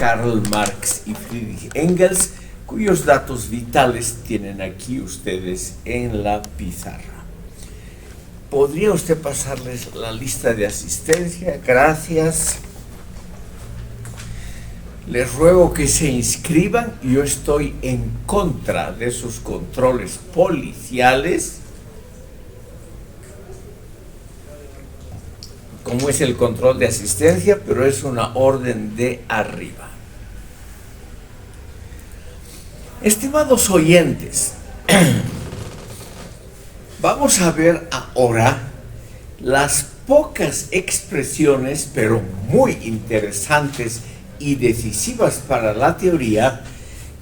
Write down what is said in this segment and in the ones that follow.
Karl Marx y Friedrich Engels, cuyos datos vitales tienen aquí ustedes en la pizarra. ¿Podría usted pasarles la lista de asistencia? Gracias. Les ruego que se inscriban. Yo estoy en contra de esos controles policiales, como es el control de asistencia, pero es una orden de arriba. Estimados oyentes, vamos a ver ahora las pocas expresiones, pero muy interesantes y decisivas para la teoría,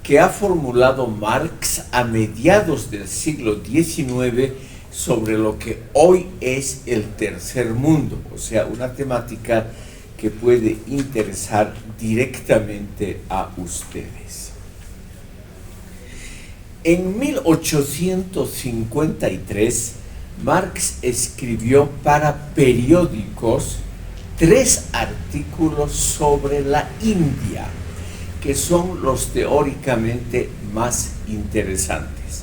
que ha formulado Marx a mediados del siglo XIX sobre lo que hoy es el tercer mundo, o sea, una temática que puede interesar directamente a ustedes. En 1853, Marx escribió para periódicos 3 artículos sobre la India, que son los teóricamente más interesantes.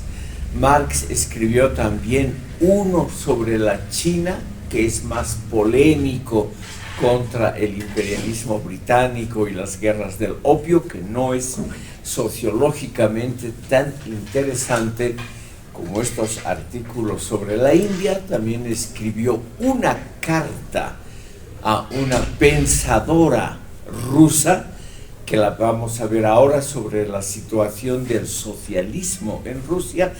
Marx escribió también uno sobre la China, que es más polémico contra el imperialismo británico y las guerras del opio, que no es sociológicamente tan interesante como estos artículos sobre la India. También escribió una carta a una pensadora rusa, que la vamos a ver ahora, sobre la situación del socialismo en Rusia,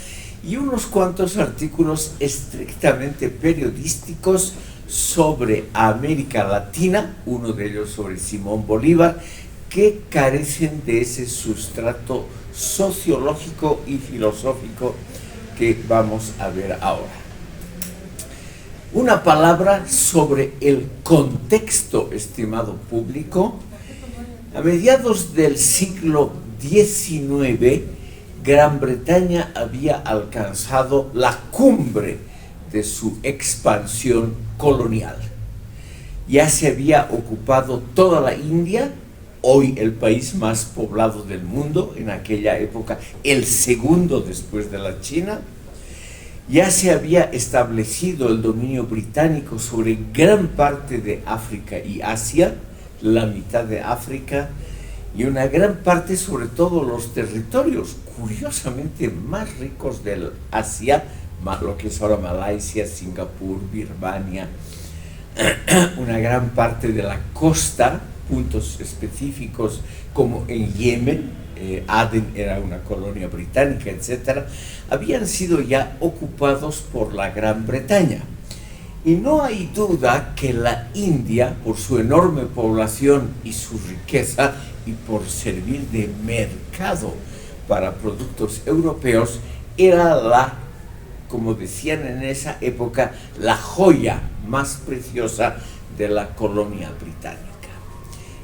y unos cuantos artículos estrictamente periodísticos sobre América Latina, uno de ellos sobre Simón Bolívar, que carecen de ese sustrato sociológico y filosófico que vamos a ver ahora. Una palabra sobre el contexto, estimado público. A mediados del siglo XIX, Gran Bretaña había alcanzado la cumbre de su expansión colonial. Ya se había ocupado toda la India, hoy el país más poblado del mundo, en aquella época el segundo después de la China. Ya se había establecido el dominio británico sobre gran parte de África y Asia, la mitad de África, y una gran parte, sobre todo los territorios curiosamente más ricos del Asia, lo que es ahora Malasia, Singapur, Birmania, una gran parte de la costa, puntos específicos como en Yemen, Aden era una colonia británica, etc., habían sido ya ocupados por la Gran Bretaña. Y no hay duda que la India, por su enorme población y su riqueza, y por servir de mercado para productos europeos, era como decían en esa época, la joya más preciosa de la colonia británica.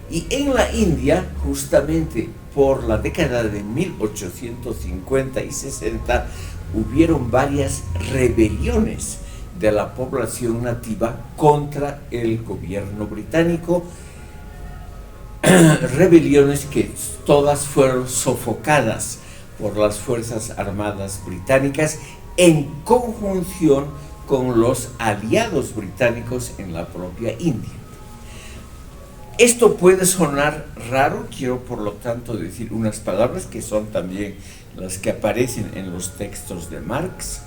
Y en la India, justamente por la década de 1850 y 60, hubieron varias rebeliones de la población nativa contra el gobierno británico, rebeliones que todas fueron sofocadas por las Fuerzas Armadas británicas en conjunción con los aliados británicos en la propia India. Esto puede sonar raro, quiero por lo tanto decir unas palabras que son también las que aparecen en los textos de Marx.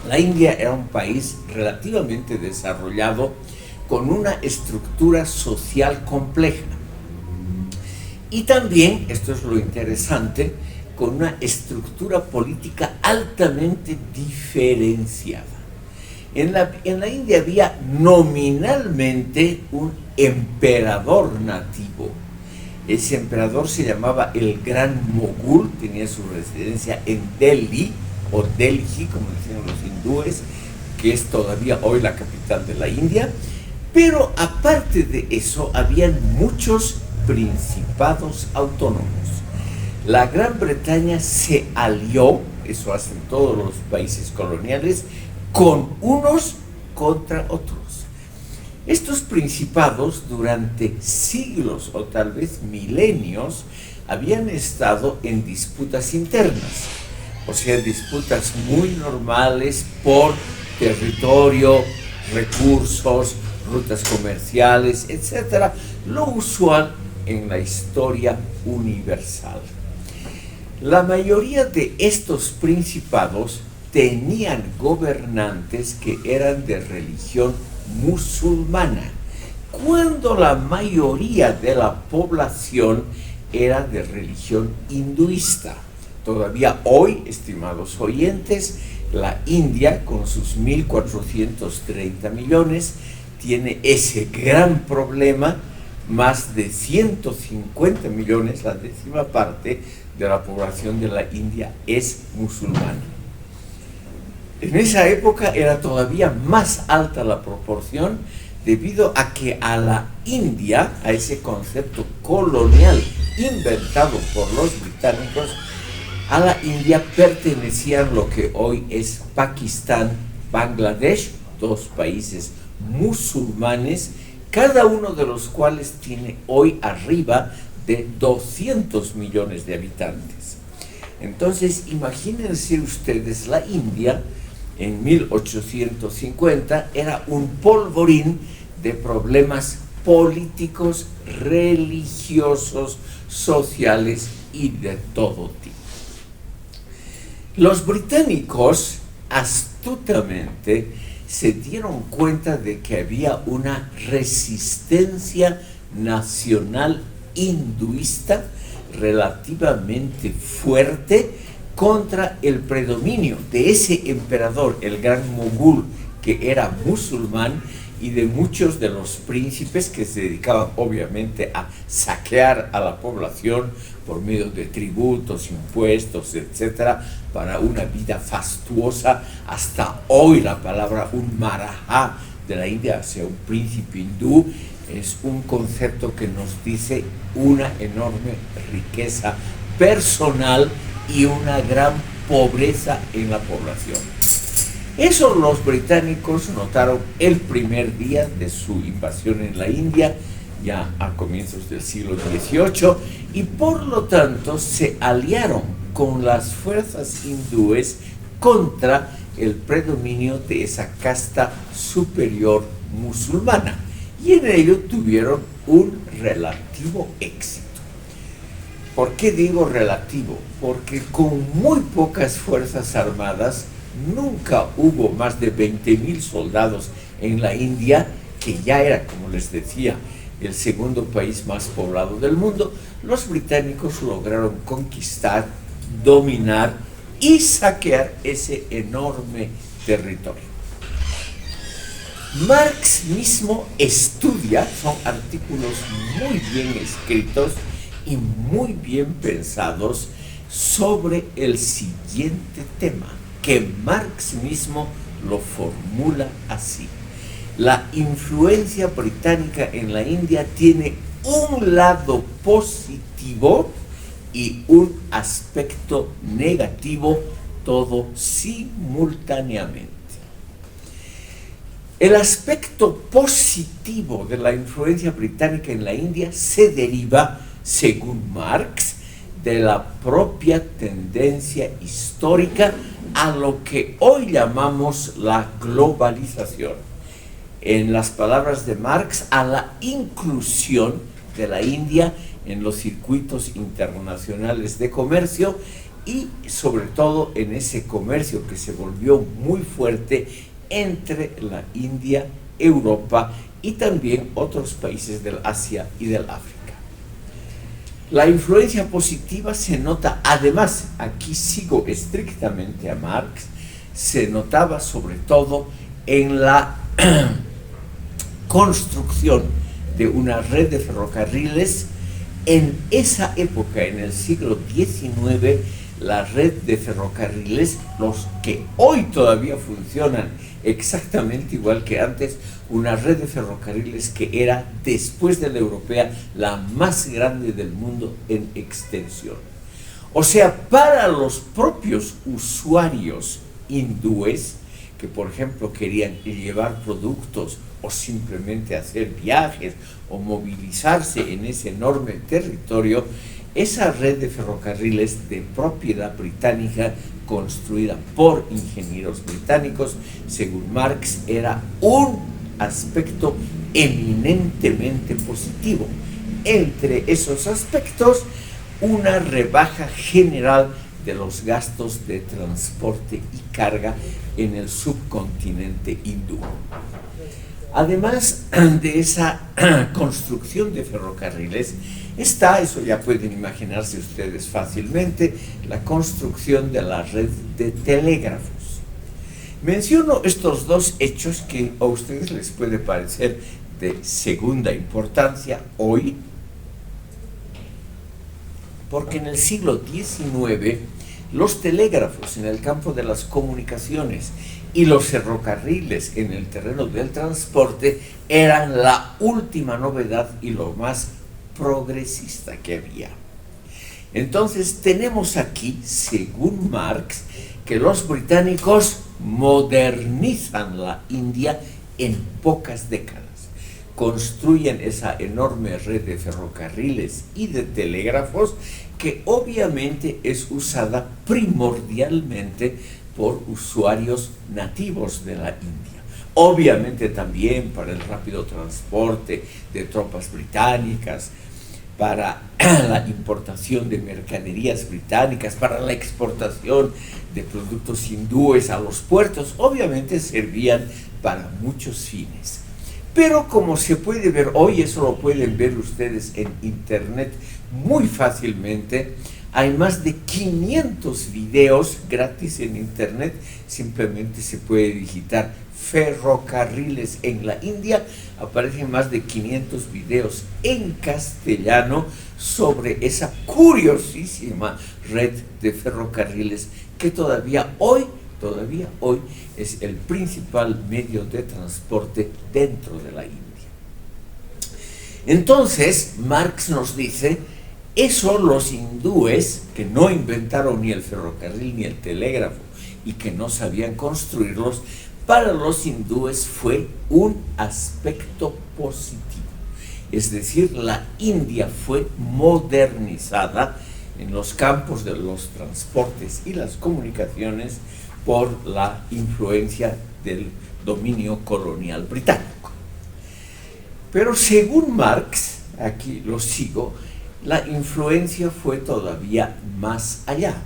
La India era un país relativamente desarrollado, con una estructura social compleja. Y también, esto es lo interesante, con una estructura política altamente diferenciada. En la India había nominalmente un emperador nativo. Ese emperador se llamaba el Gran Mogul, tenía su residencia en Delhi, o Delhi, como dicen los hindúes, que es todavía hoy la capital de la India. Pero aparte de eso, habían muchos principados autónomos. La Gran Bretaña se alió, eso hacen todos los países coloniales, con unos contra otros. Estos principados durante siglos o tal vez milenios habían estado en disputas internas, o sea, disputas muy normales por territorio, recursos, rutas comerciales, etcétera, lo usual en la historia universal. La mayoría de estos principados tenían gobernantes que eran de religión musulmana, cuando la mayoría de la población era de religión hinduista. Todavía hoy, estimados oyentes, la India, con sus 1.430 millones, tiene ese gran problema. Más de 150 millones, la décima parte de la población de la India es musulmana. En esa época era todavía más alta la proporción, debido a que a la India, a ese concepto colonial inventado por los británicos, a la India pertenecían lo que hoy es Pakistán, Bangladesh, dos países musulmanes, cada uno de los cuales tiene hoy arriba de 200 millones de habitantes. Entonces, imagínense ustedes, la India en 1850 era un polvorín de problemas políticos, religiosos, sociales y de todo tipo. Los británicos astutamente se dieron cuenta de que había una resistencia nacional hinduista relativamente fuerte contra el predominio de ese emperador, el gran mogul, que era musulmán, y de muchos de los príncipes que se dedicaban obviamente a saquear a la población por medio de tributos, impuestos, etcétera, para una vida fastuosa. Hasta hoy la palabra un Maharaja de la India, o sea, un príncipe hindú, es un concepto que nos dice una enorme riqueza personal y una gran pobreza en la población. Eso los británicos notaron el primer día de su invasión en la India, ya a comienzos del siglo XVIII, y por lo tanto se aliaron con las fuerzas hindúes contra el predominio de esa casta superior musulmana, y en ello tuvieron un relativo éxito. ¿Por qué digo relativo? Porque con muy pocas fuerzas armadas, nunca hubo más de 20,000 soldados en la India, que ya era, como les decía, el segundo país más poblado del mundo. Los británicos lograron conquistar, dominar y saquear ese enorme territorio. Marx mismo estudia, son artículos muy bien escritos y muy bien pensados sobre el siguiente tema, que Marx mismo lo formula así: la influencia británica en la India tiene un lado positivo y un aspecto negativo, todo simultáneamente. El aspecto positivo de la influencia británica en la India se deriva, según Marx, de la propia tendencia histórica a lo que hoy llamamos la globalización. En las palabras de Marx, a la inclusión de la India en los circuitos internacionales de comercio, y sobre todo en ese comercio que se volvió muy fuerte entre la India, Europa y también otros países del Asia y del África. La influencia positiva se nota, además, aquí sigo estrictamente a Marx, se notaba sobre todo en la construcción de una red de ferrocarriles. En esa época, en el siglo XIX, la red de ferrocarriles, los que hoy todavía funcionan exactamente igual que antes, una red de ferrocarriles que era, después de la europea, la más grande del mundo en extensión. O sea, para los propios usuarios hindúes, que por ejemplo querían llevar productos o simplemente hacer viajes o movilizarse en ese enorme territorio, esa red de ferrocarriles de propiedad británica construida por ingenieros británicos, según Marx, era un aspecto eminentemente positivo. Entre esos aspectos, una rebaja general de los gastos de transporte y carga en el subcontinente hindú. Además de esa construcción de ferrocarriles, está, eso ya pueden imaginarse ustedes fácilmente, la construcción de la red de telégrafos. Menciono estos dos hechos que a ustedes les puede parecer de segunda importancia hoy, porque en el siglo XIX los telégrafos en el campo de las comunicaciones y los ferrocarriles en el terreno del transporte eran la última novedad y lo más progresista que había. Entonces tenemos aquí, según Marx, que los británicos modernizan la India en pocas décadas. Construyen esa enorme red de ferrocarriles y de telégrafos que obviamente es usada primordialmente por usuarios nativos de la India. Obviamente también para el rápido transporte de tropas británicas, para la importación de mercaderías británicas, para la exportación de productos hindúes a los puertos, obviamente servían para muchos fines. Pero como se puede ver hoy, eso lo pueden ver ustedes en internet muy fácilmente, hay más de 500 videos gratis en internet, simplemente se puede digitar ferrocarriles en la India, aparecen más de 500 videos en castellano sobre esa curiosísima red de ferrocarriles que todavía hoy es el principal medio de transporte dentro de la India. Entonces, Marx nos dice, eso los hindúes, que no inventaron ni el ferrocarril ni el telégrafo y que no sabían construirlos, para los hindúes fue un aspecto positivo. Es decir, la India fue modernizada en los campos de los transportes y las comunicaciones por la influencia del dominio colonial británico. Pero según Marx, aquí lo sigo, la influencia fue todavía más allá.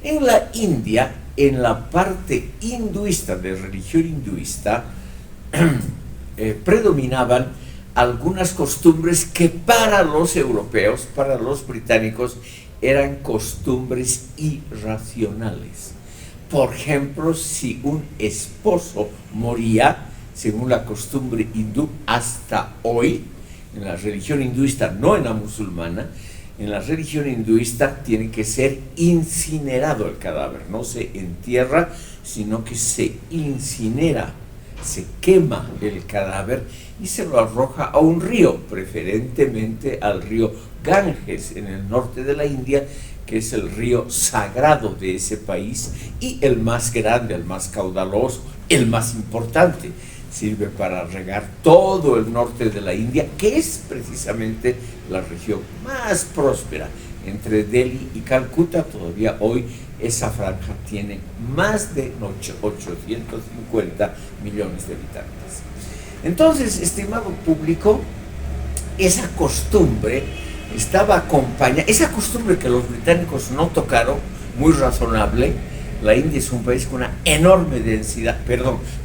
En la India, en la parte hinduista, de religión hinduista, predominaban algunas costumbres que para los europeos, para los británicos, eran costumbres irracionales. Por ejemplo, si un esposo moría, según la costumbre hindú hasta hoy, en la religión hinduista, no en la musulmana, en la religión hinduista tiene que ser incinerado el cadáver, no se entierra, sino que se incinera, se quema el cadáver y se lo arroja a un río, preferentemente al río Ganges en el norte de la India, que es el río sagrado de ese país y el más grande, el más caudaloso, el más importante. Sirve para regar todo el norte de la India, que es precisamente la región más próspera. Entre Delhi y Calcuta, todavía hoy esa franja tiene más de 850 millones de habitantes. Entonces, estimado público, esa costumbre estaba acompañada, esa costumbre que los británicos no tocaron, muy razonable. La India es un país con una enorme densidad,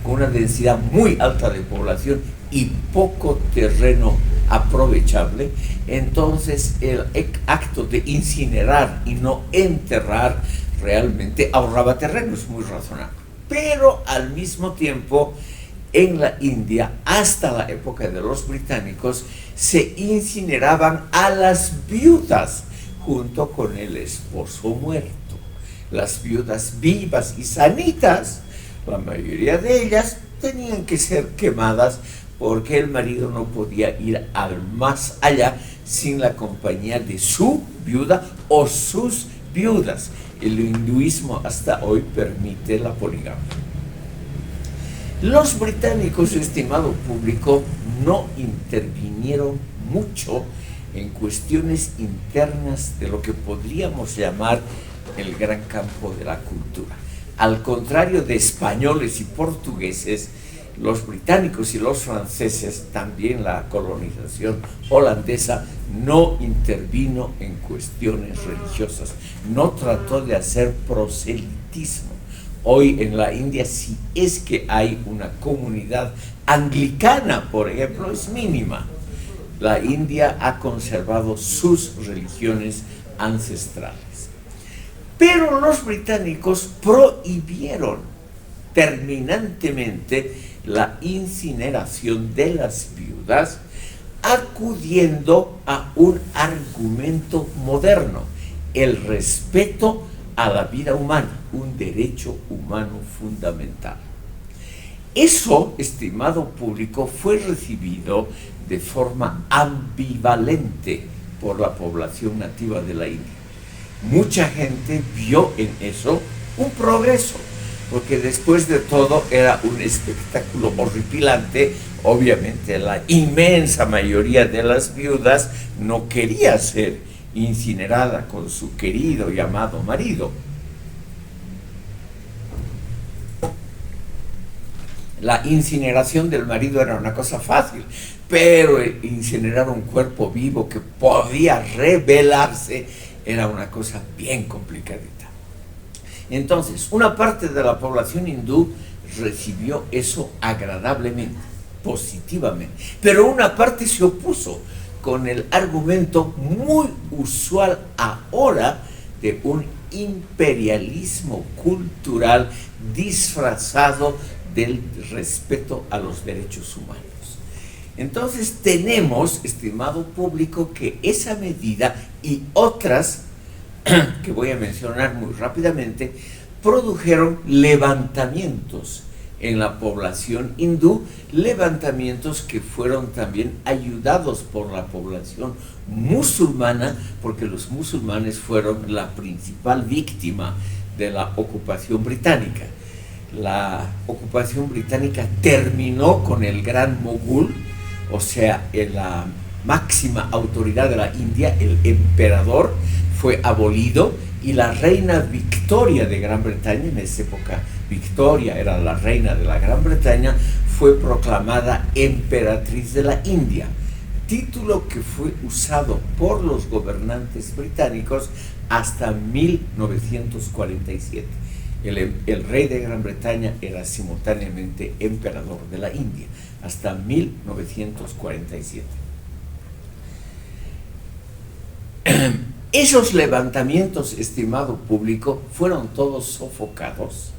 con una densidad muy alta de población y poco terreno aprovechable. Entonces el acto de incinerar y no enterrar realmente ahorraba terreno, es muy razonable. Pero al mismo tiempo, en la India, hasta la época de los británicos, se incineraban a las viudas junto con el esposo muerto. Las viudas vivas y sanitas, la mayoría de ellas tenían que ser quemadas porque el marido no podía ir al más allá sin la compañía de su viuda o sus viudas. El hinduismo hasta hoy permite la poligamia. Los británicos, estimado público, no intervinieron mucho en cuestiones internas de lo que podríamos llamar el gran campo de la cultura. Al contrario de españoles y portugueses, los británicos y los franceses, también la colonización holandesa, no intervino en cuestiones religiosas, no trató de hacer proselitismo. Hoy en la India, si es que hay una comunidad anglicana, por ejemplo, es mínima. La India ha conservado sus religiones ancestrales. Pero los británicos prohibieron terminantemente la incineración de las viudas, acudiendo a un argumento moderno: el respeto a la vida humana, un derecho humano fundamental. Eso, estimado público, fue recibido de forma ambivalente por la población nativa de la India. Mucha gente vio en eso un progreso, porque después de todo era un espectáculo horripilante. Obviamente la inmensa mayoría de las viudas no quería ser incinerada con su querido y amado marido. La incineración del marido era una cosa fácil, pero incinerar un cuerpo vivo que podía revelarse era una cosa bien complicadita. Entonces, una parte de la población hindú recibió eso agradablemente, positivamente, pero una parte se opuso con el argumento muy usual ahora de un imperialismo cultural disfrazado del respeto a los derechos humanos. Entonces tenemos, estimado público, que esa medida y otras que voy a mencionar muy rápidamente produjeron levantamientos en la población hindú, levantamientos que fueron también ayudados por la población musulmana, porque los musulmanes fueron la principal víctima de la ocupación británica. La ocupación británica terminó con el gran mogul, o sea, la máxima autoridad de la India, el emperador, fue abolido, y la reina Victoria de Gran Bretaña, en esa época Victoria era la reina de la Gran Bretaña, fue proclamada emperatriz de la India, título que fue usado por los gobernantes británicos hasta 1947. El rey de Gran Bretaña era simultáneamente emperador de la India hasta 1947. Esos levantamientos, estimado público, fueron todos sofocados,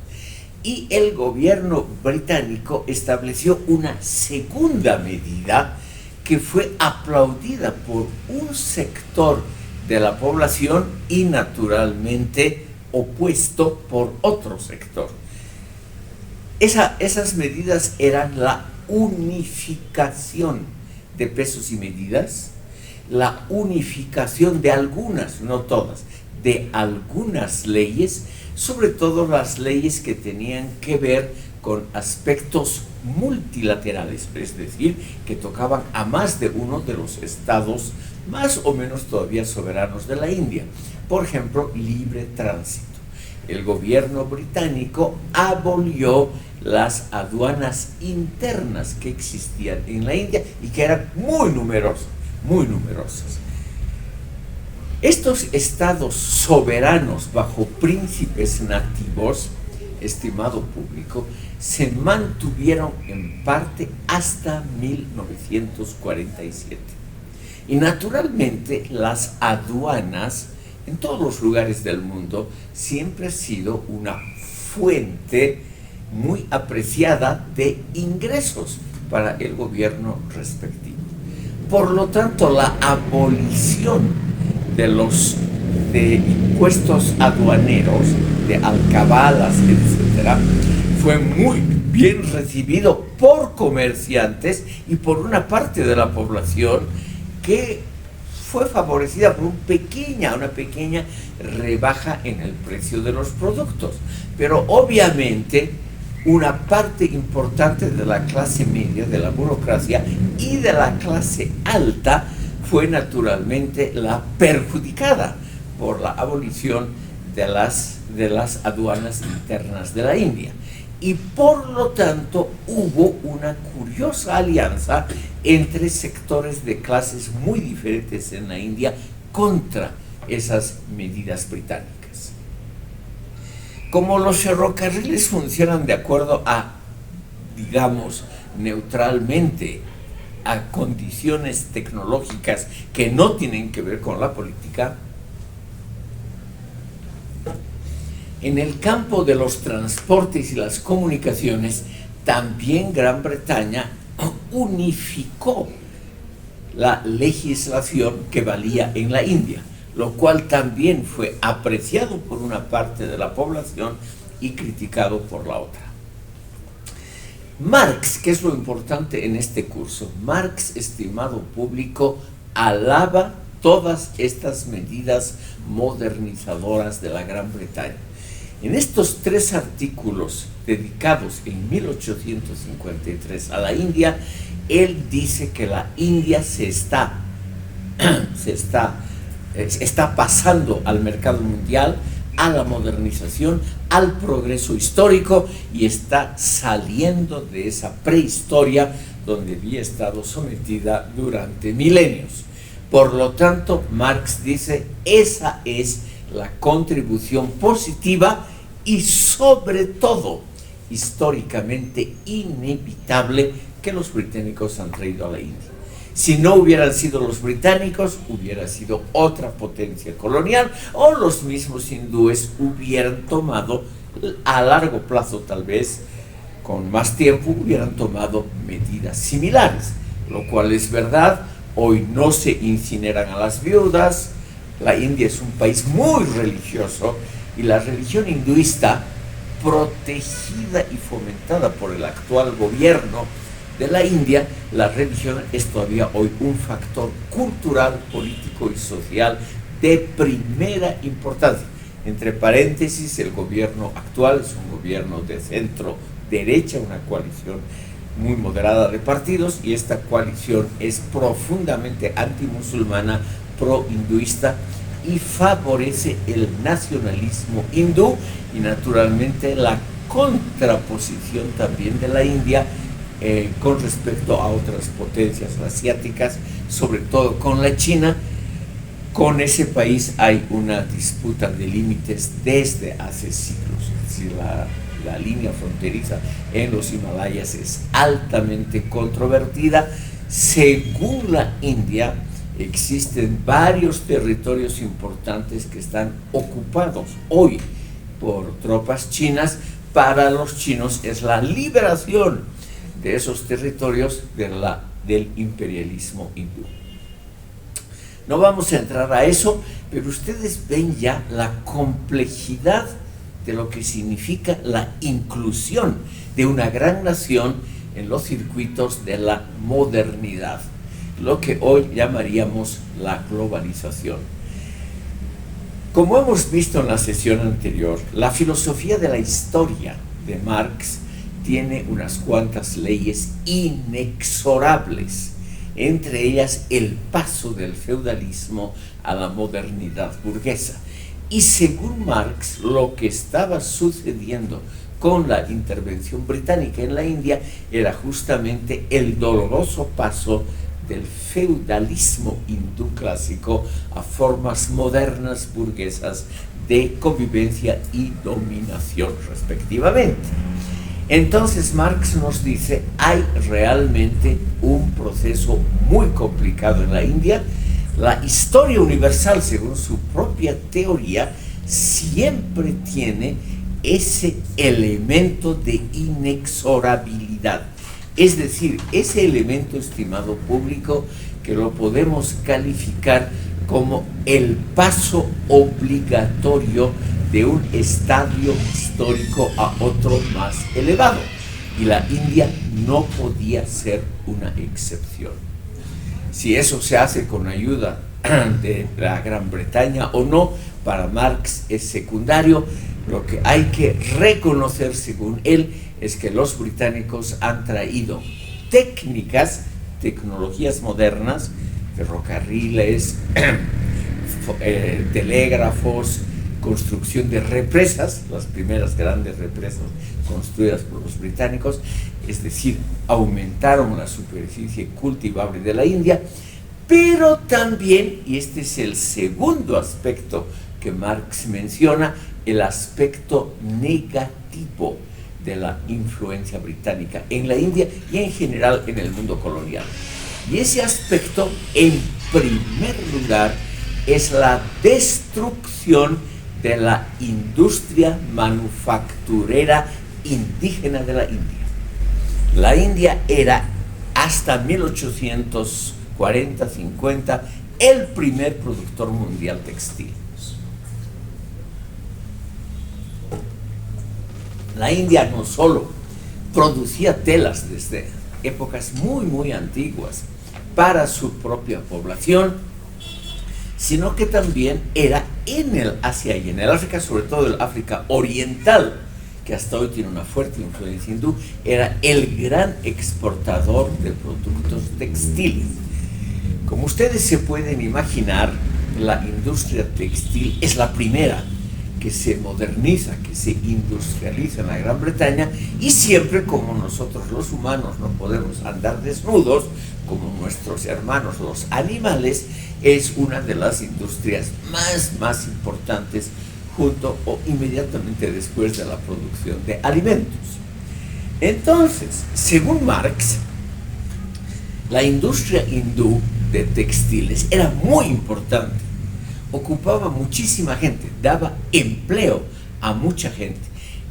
y el gobierno británico estableció una segunda medida que fue aplaudida por un sector de la población y naturalmente opuesto por otro sector. Esas medidas eran la unificación de pesos y medidas, la unificación de algunas, no todas, de algunas leyes, sobre todo las leyes que tenían que ver con aspectos multilaterales, es decir, que tocaban a más de uno de los estados más o menos todavía soberanos de la India. Por ejemplo, libre tránsito. El gobierno británico abolió las aduanas internas que existían en la India y que eran muy numerosas, muy numerosas. Estos estados soberanos bajo príncipes nativos, estimado público, se mantuvieron en parte hasta 1947. Y naturalmente las aduanas en todos los lugares del mundo siempre ha sido una fuente muy apreciada de ingresos para el gobierno respectivo. Por lo tanto, la abolición de impuestos aduaneros, de alcabalas, etcétera, fue muy bien recibido por comerciantes y por una parte de la población que fue favorecida por una pequeña rebaja en el precio de los productos. Pero obviamente una parte importante de la clase media, de la burocracia y de la clase alta fue naturalmente la perjudicada por la abolición de las aduanas internas de la India. Y por lo tanto hubo una curiosa alianza entre sectores de clases muy diferentes en la India contra esas medidas británicas. Como los ferrocarriles funcionan de acuerdo a, digamos, neutralmente, a condiciones tecnológicas que no tienen que ver con la política, en el campo de los transportes y las comunicaciones, también Gran Bretaña unificó la legislación que valía en la India, lo cual también fue apreciado por una parte de la población y criticado por la otra. Marx, que es lo importante en este curso, Marx, estimado público, alaba todas estas medidas modernizadoras de la Gran Bretaña. En estos 3 artículos dedicados en 1853 a la India, él dice que la India está pasando al mercado mundial, a la modernización, al progreso histórico, y está saliendo de esa prehistoria donde había estado sometida durante milenios. Por lo tanto, Marx dice, esa es la contribución positiva y sobre todo históricamente inevitable que los británicos han traído a la India. Si no hubieran sido los británicos, hubiera sido otra potencia colonial, o los mismos hindúes hubieran tomado, a largo plazo tal vez, con más tiempo, hubieran tomado medidas similares, lo cual es verdad. Hoy no se incineran a las viudas. La India es un país muy religioso, y la religión hinduista, protegida y fomentada por el actual gobierno de la India, la religión es todavía hoy un factor cultural, político y social de primera importancia. Entre paréntesis, el gobierno actual es un gobierno de centro derecha, una coalición muy moderada de partidos, y esta coalición es profundamente antimusulmana, pro-hinduista, y favorece el nacionalismo hindú y naturalmente la contraposición también de la India con respecto a otras potencias asiáticas, sobre todo con la China. Con ese país hay una disputa de límites desde hace siglos. Es decir, la línea fronteriza en los Himalayas es altamente controvertida. Según la India, existen varios territorios importantes que están ocupados hoy por tropas chinas. Para los chinos es la liberación de esos territorios del imperialismo hindú. No vamos a entrar a eso, pero ustedes ven ya la complejidad de lo que significa la inclusión de una gran nación en los circuitos de la modernidad, lo que hoy llamaríamos la globalización. Como hemos visto en la sesión anterior, la filosofía de la historia de Marx tiene unas cuantas leyes inexorables, entre ellas el paso del feudalismo a la modernidad burguesa. Y según Marx, lo que estaba sucediendo con la intervención británica en la India era justamente el doloroso paso del feudalismo hindú clásico a formas modernas burguesas de convivencia y dominación respectivamente. Entonces Marx nos dice, hay realmente un proceso muy complicado en la India. La historia universal, según su propia teoría, siempre tiene ese elemento de inexorabilidad. Es decir, ese elemento, estimado público, que lo podemos calificar como el paso obligatorio de un estadio histórico a otro más elevado. Y la India no podía ser una excepción. Si eso se hace con ayuda de la Gran Bretaña o no, para Marx es secundario. Lo que hay que reconocer, según él, es que los británicos han traído tecnologías modernas, ferrocarriles, telégrafos, construcción de represas, las primeras grandes represas construidas por los británicos, es decir, aumentaron la superficie cultivable de la India, pero también, y este es el segundo aspecto que Marx menciona, el aspecto negativo de la influencia británica en la India y en general en el mundo colonial. Y ese aspecto, en primer lugar, es la destrucción de la industria manufacturera indígena de la India. La India era hasta 1840-50 el primer productor mundial textil. La India no solo producía telas desde épocas muy antiguas para su propia población, sino que también era en el Asia y en el África, sobre todo el África oriental, que hasta hoy tiene una fuerte influencia hindú, era el gran exportador de productos textiles. Como ustedes se pueden imaginar, la industria textil es la primera que se moderniza, que se industrializa en la Gran Bretaña, y siempre, como nosotros los humanos no podemos andar desnudos, como nuestros hermanos los animales, es una de las industrias más importantes junto o inmediatamente después de la producción de alimentos. Entonces, según Marx, la industria hindú de textiles era muy importante, ocupaba muchísima gente, daba empleo a mucha gente,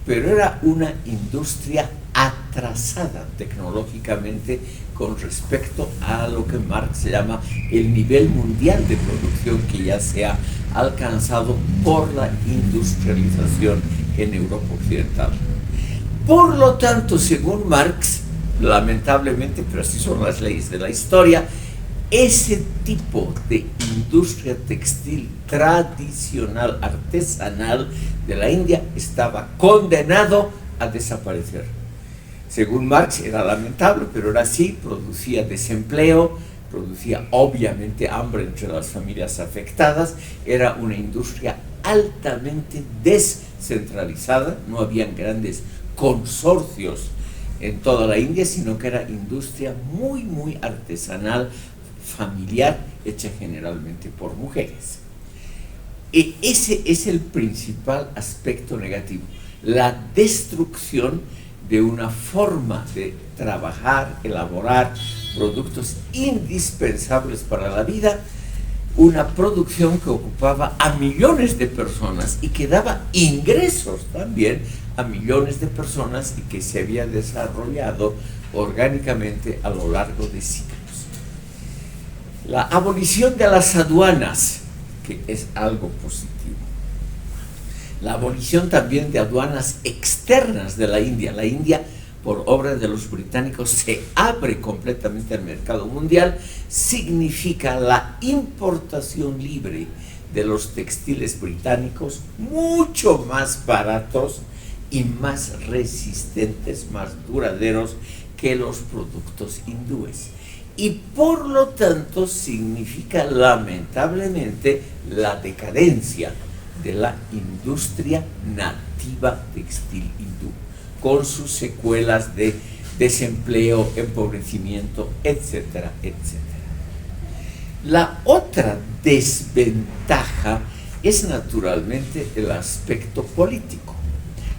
pero era una industria atrasada tecnológicamente con respecto a lo que Marx llama el nivel mundial de producción que ya se ha alcanzado por la industrialización en Europa Occidental. Por lo tanto, según Marx, lamentablemente, pero así son las leyes de la historia, ese tipo de industria textil tradicional, artesanal de la India estaba condenado a desaparecer. Según Marx era lamentable, pero era así, producía desempleo, producía obviamente hambre entre las familias afectadas, era una industria altamente descentralizada, no habían grandes consorcios en toda la India, sino que era industria muy artesanal, familiar, hecha generalmente por mujeres. Y ese es el principal aspecto negativo, la destrucción de una forma de trabajar, elaborar productos indispensables para la vida, una producción que ocupaba a millones de personas y que daba ingresos también a millones de personas y que se había desarrollado orgánicamente a lo largo de siglos. La abolición de las aduanas, que es algo positivo. La abolición también de aduanas externas de la India. La India, por obra de los británicos, se abre completamente al mercado mundial, significa la importación libre de los textiles británicos, mucho más baratos y más resistentes, más duraderos que los productos hindúes. Y por lo tanto significa lamentablemente la decadencia de la industria nativa textil hindú, con sus secuelas de desempleo, empobrecimiento, etcétera, etcétera. La otra desventaja es naturalmente el aspecto político.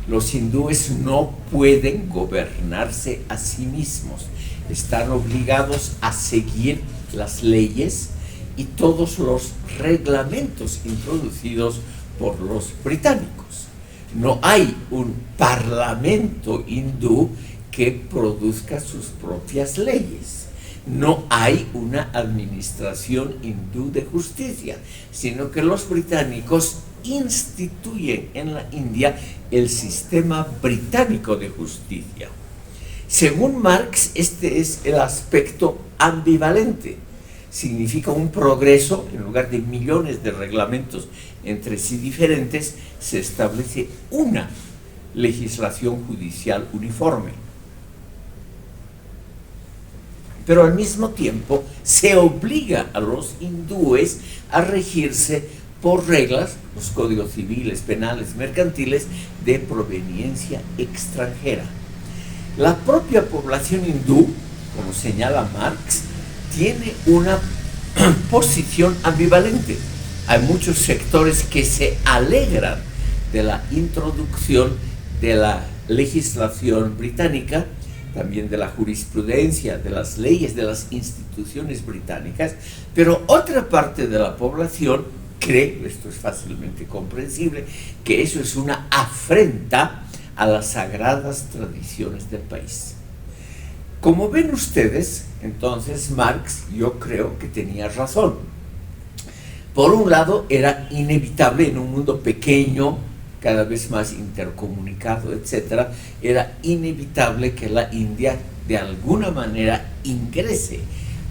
Los hindúes no pueden gobernarse a sí mismos, están obligados a seguir las leyes y todos los reglamentos introducidos por los británicos. No hay un parlamento hindú que produzca sus propias leyes. No hay una administración hindú de justicia, sino que los británicos instituyen en la India el sistema británico de justicia. Según Marx, este es el aspecto ambivalente. Significa un progreso, en lugar de millones de reglamentos entre sí diferentes, se establece una legislación judicial uniforme. Pero al mismo tiempo se obliga a los hindúes a regirse por reglas, los códigos civiles, penales, mercantiles, de proveniencia extranjera. La propia población hindú, como señala Marx, tiene una posición ambivalente. Hay muchos sectores que se alegran de la introducción de la legislación británica, también de la jurisprudencia, de las leyes, de las instituciones británicas, pero otra parte de la población cree, esto es fácilmente comprensible, que eso es una afrenta a las sagradas tradiciones del país. Como ven ustedes, entonces Marx, yo creo que tenía razón. Por un lado, era inevitable en un mundo pequeño, cada vez más intercomunicado, etcétera, era inevitable que la India de alguna manera ingrese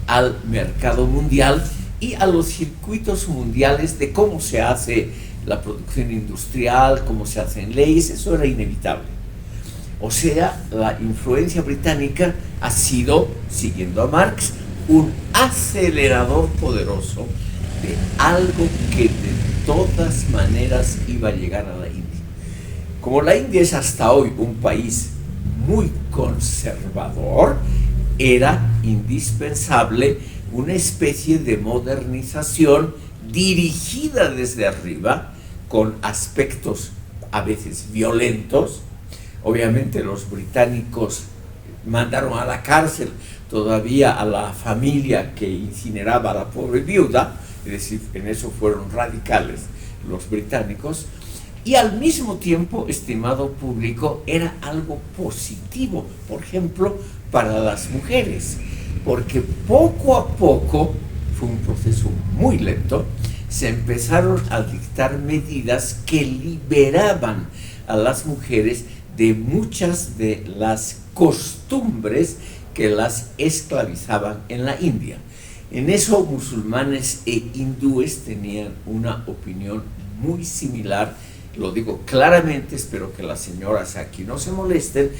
al mercado mundial y a los circuitos mundiales de cómo se hace la producción industrial, cómo se hacen leyes. Eso era inevitable. O sea, la influencia británica ha sido, siguiendo a Marx, un acelerador poderoso de algo que de todas maneras iba a llegar a la India. Como la India es hasta hoy un país muy conservador, era indispensable una especie de modernización dirigida desde arriba, con aspectos a veces violentos. Obviamente los británicos mandaron a la cárcel todavía a la familia que incineraba a la pobre viuda, es decir, en eso fueron radicales los británicos, y al mismo tiempo, estimado público, era algo positivo, por ejemplo, para las mujeres, porque poco a poco, fue un proceso muy lento, se empezaron a dictar medidas que liberaban a las mujeres de muchas de las costumbres que las esclavizaban en la India. En eso musulmanes e hindúes tenían una opinión muy similar, lo digo claramente, espero que las señoras aquí no se molesten,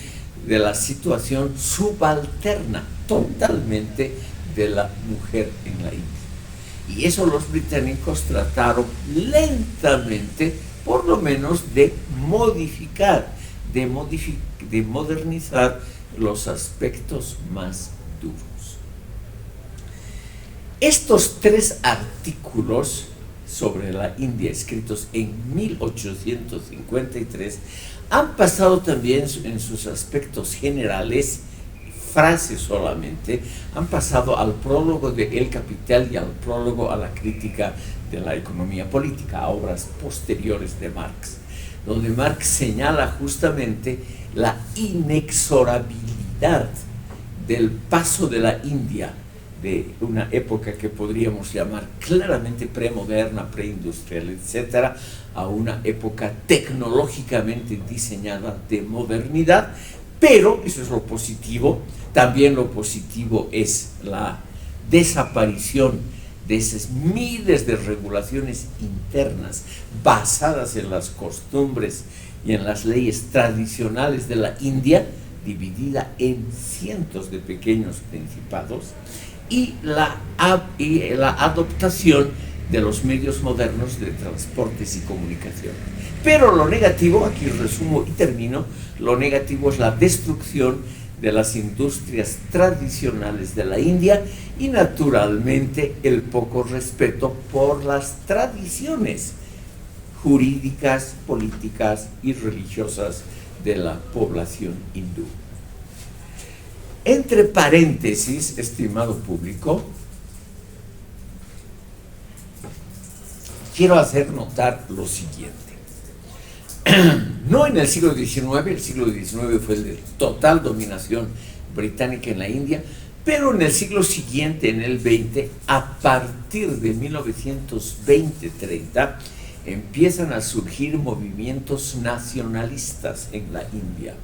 de la situación subalterna totalmente de la mujer en la India. Y eso los británicos trataron lentamente, por lo menos, de modificar, de modernizar los aspectos más duros. Estos 3 artículos sobre la India, escritos en 1853, han pasado también en sus aspectos generales, frases solamente, han pasado al prólogo de El Capital y al prólogo a la crítica de la economía política, a obras posteriores de Marx, donde Marx señala justamente la inexorabilidad del paso de la India de una época que podríamos llamar claramente premoderna, preindustrial, etcétera, a una época tecnológicamente diseñada de modernidad. Pero eso es lo positivo. También lo positivo es la desaparición de esas miles de regulaciones internas basadas en las costumbres y en las leyes tradicionales de la India, dividida en cientos de pequeños principados, y la adoptación de los medios modernos de transportes y comunicación. Pero lo negativo, aquí resumo y termino, lo negativo es la destrucción de las industrias tradicionales de la India y naturalmente el poco respeto por las tradiciones jurídicas, políticas y religiosas de la población hindú. Entre paréntesis, estimado público, quiero hacer notar lo siguiente. No en el siglo XIX, el siglo XIX fue el de total dominación británica en la India, pero en el siglo siguiente, en el XX, a partir de 1920-30, empiezan a surgir movimientos nacionalistas en la India,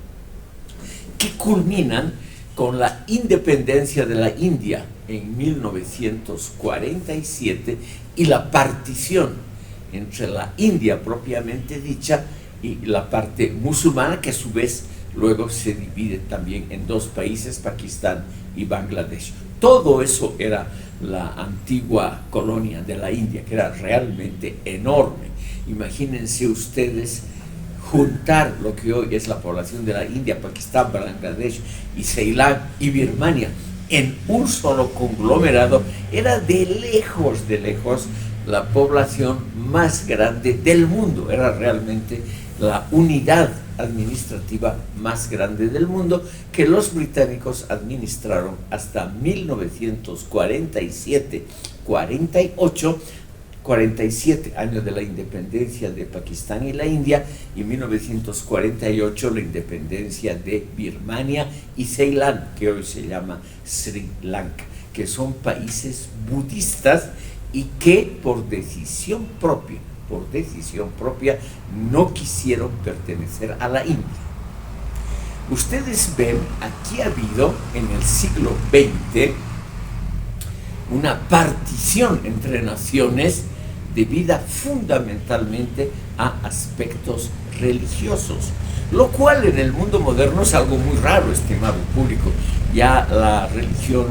que culminan con la independencia de la India en 1947 y la partición entre la India propiamente dicha y la parte musulmana, que a su vez luego se divide también en dos países, Pakistán y Bangladesh. Todo eso era la antigua colonia de la India, que era realmente enorme. Imagínense ustedes juntar lo que hoy es la población de la India, Pakistán, Bangladesh y Ceilán y Birmania en un solo conglomerado. Era de lejos la población más grande del mundo. Era realmente la unidad administrativa más grande del mundo, que los británicos administraron hasta 1947-48, 47 años de la independencia de Pakistán y la India, y 1948 la independencia de Birmania y Ceilán, que hoy se llama Sri Lanka, que son países budistas y que por decisión propia no quisieron pertenecer a la India. Ustedes ven, aquí ha habido en el siglo XX una partición entre naciones debida fundamentalmente a aspectos religiosos, lo cual en el mundo moderno es algo muy raro, estimado público. Ya la religión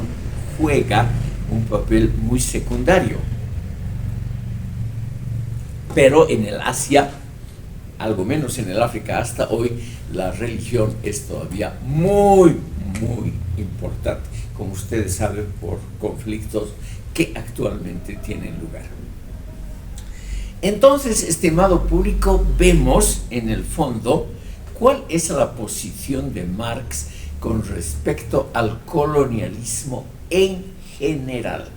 juega un papel muy secundario. Pero en el Asia, algo menos en el África hasta hoy, la religión es todavía muy, muy importante, como ustedes saben, por conflictos que actualmente tienen lugar. Entonces, estimado público, vemos en el fondo cuál es la posición de Marx con respecto al colonialismo en general,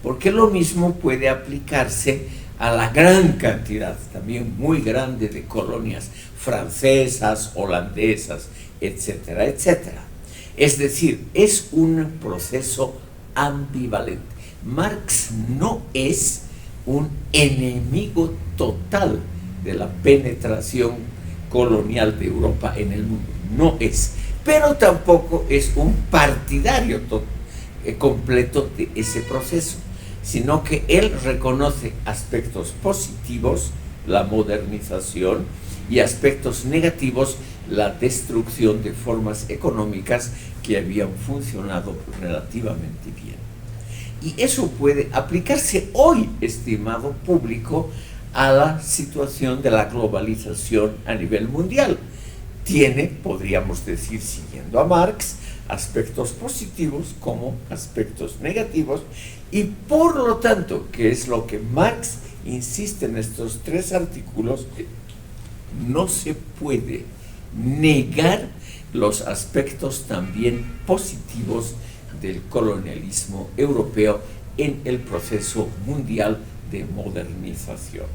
porque lo mismo puede aplicarse a la gran cantidad, también muy grande, de colonias francesas, holandesas, etcétera, etcétera. Es decir, es un proceso ambivalente. Marx no es un enemigo total de la penetración colonial de Europa en el mundo, no es, pero tampoco es un partidario completo de ese proceso, sino que él reconoce aspectos positivos, la modernización, y aspectos negativos, la destrucción de formas económicas que habían funcionado relativamente bien. Y eso puede aplicarse hoy, estimado público, a la situación de la globalización a nivel mundial. Tiene, podríamos decir, siguiendo a Marx, aspectos positivos como aspectos negativos, y por lo tanto, que es lo que Marx insiste en estos tres artículos, no se puede negar los aspectos también positivos del colonialismo europeo en el proceso mundial de modernización.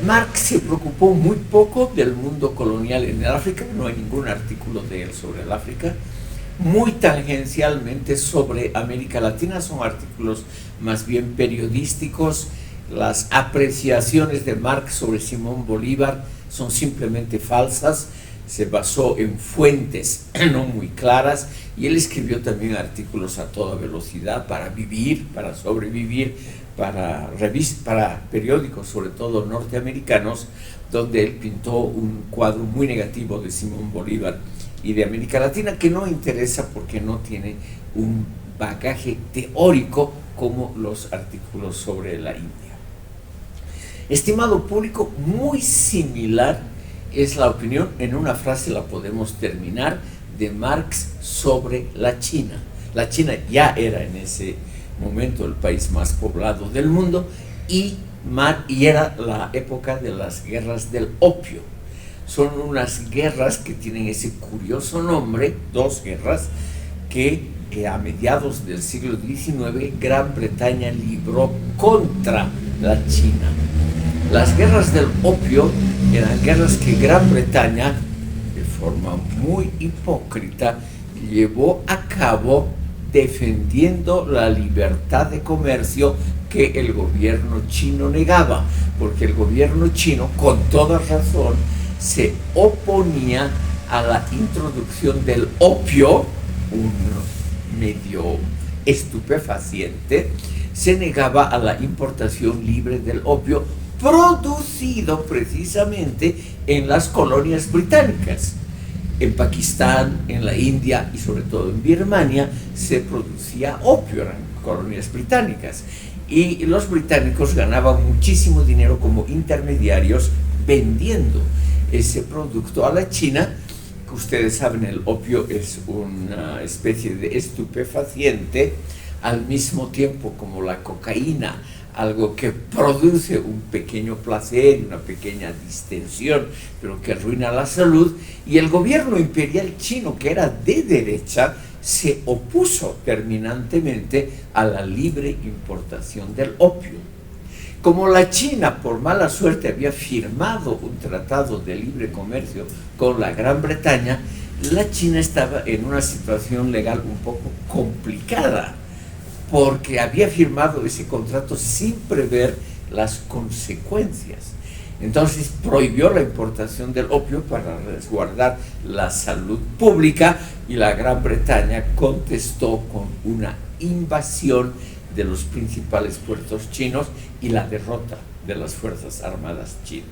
Marx se preocupó muy poco del mundo colonial en el África, no hay ningún artículo de él sobre el África. Muy tangencialmente sobre América Latina, son artículos más bien periodísticos. Las apreciaciones de Marx sobre Simón Bolívar son simplemente falsas, se basó en fuentes no muy claras, y él escribió también artículos a toda velocidad para vivir, para sobrevivir, para periódicos, sobre todo norteamericanos, donde él pintó un cuadro muy negativo de Simón Bolívar y de América Latina, que no interesa porque no tiene un bagaje teórico como los artículos sobre la India. Estimado público, muy similar es la opinión, en una frase la podemos terminar, de Marx sobre la China. La China ya era en ese momento el país más poblado del mundo, y era la época de las guerras del opio. Son unas guerras que tienen ese curioso nombre, dos guerras, que a mediados del siglo XIX Gran Bretaña libró contra la China. Las guerras del opio eran guerras que Gran Bretaña, de forma muy hipócrita, llevó a cabo defendiendo la libertad de comercio que el gobierno chino negaba, porque el gobierno chino, con toda razón, se oponía a la introducción del opio, un medio estupefaciente, se negaba a la importación libre del opio producido precisamente en las colonias británicas. En Pakistán, en la India y sobre todo en Birmania se producía opio, eran colonias británicas. Y los británicos ganaban muchísimo dinero como intermediarios vendiendo ese producto a la China. Que ustedes saben, el opio es una especie de estupefaciente, al mismo tiempo como la cocaína, algo que produce un pequeño placer, una pequeña distensión, pero que arruina la salud. Y el gobierno imperial chino, que era de derecha, se opuso terminantemente a la libre importación del opio. Como la China, por mala suerte, había firmado un tratado de libre comercio con la Gran Bretaña, la China estaba en una situación legal un poco complicada, porque había firmado ese contrato sin prever las consecuencias. Entonces prohibió la importación del opio para resguardar la salud pública, y la Gran Bretaña contestó con una invasión de los principales puertos chinos y la derrota de las Fuerzas Armadas chinas.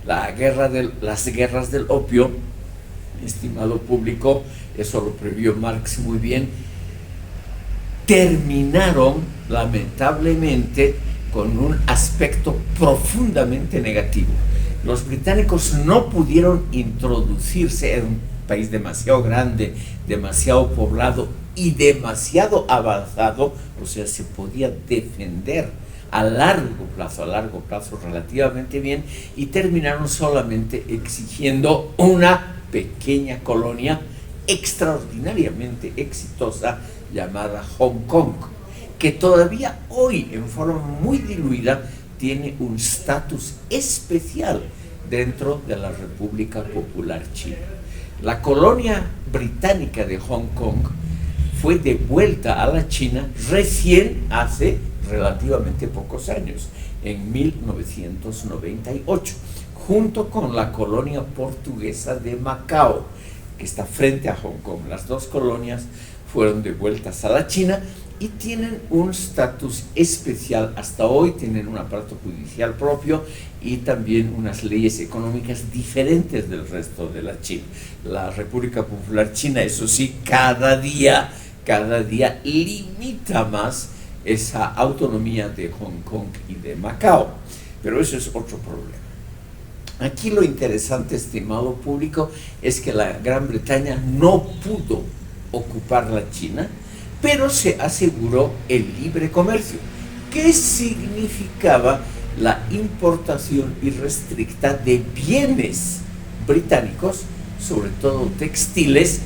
Las guerras del opio, estimado público, eso lo previó Marx muy bien, terminaron lamentablemente con un aspecto profundamente negativo. Los británicos no pudieron introducirse en un país demasiado grande, demasiado poblado y demasiado avanzado, o sea, se podía defender a largo plazo relativamente bien, y terminaron solamente exigiendo una pequeña colonia extraordinariamente exitosa llamada Hong Kong, que todavía hoy en forma muy diluida tiene un estatus especial dentro de la República Popular China. La colonia británica de Hong Kong fue devuelta a la China recién hace relativamente pocos años, en 1998, junto con la colonia portuguesa de Macao, que está frente a Hong Kong. Las dos colonias fueron devueltas a la China y tienen un estatus especial hasta hoy, tienen un aparato judicial propio y también unas leyes económicas diferentes del resto de la China. La República Popular China, eso sí, cada día limita más esa autonomía de Hong Kong y de Macao, pero eso es otro problema. Aquí lo interesante, estimado público, es que la Gran Bretaña no pudo ocupar la China, pero se aseguró el libre comercio, que significaba la importación irrestricta de bienes británicos, sobre todo textiles,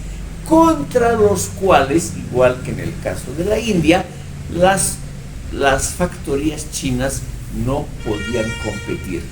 contra los cuales, igual que en el caso de la India, las factorías chinas no podían competir,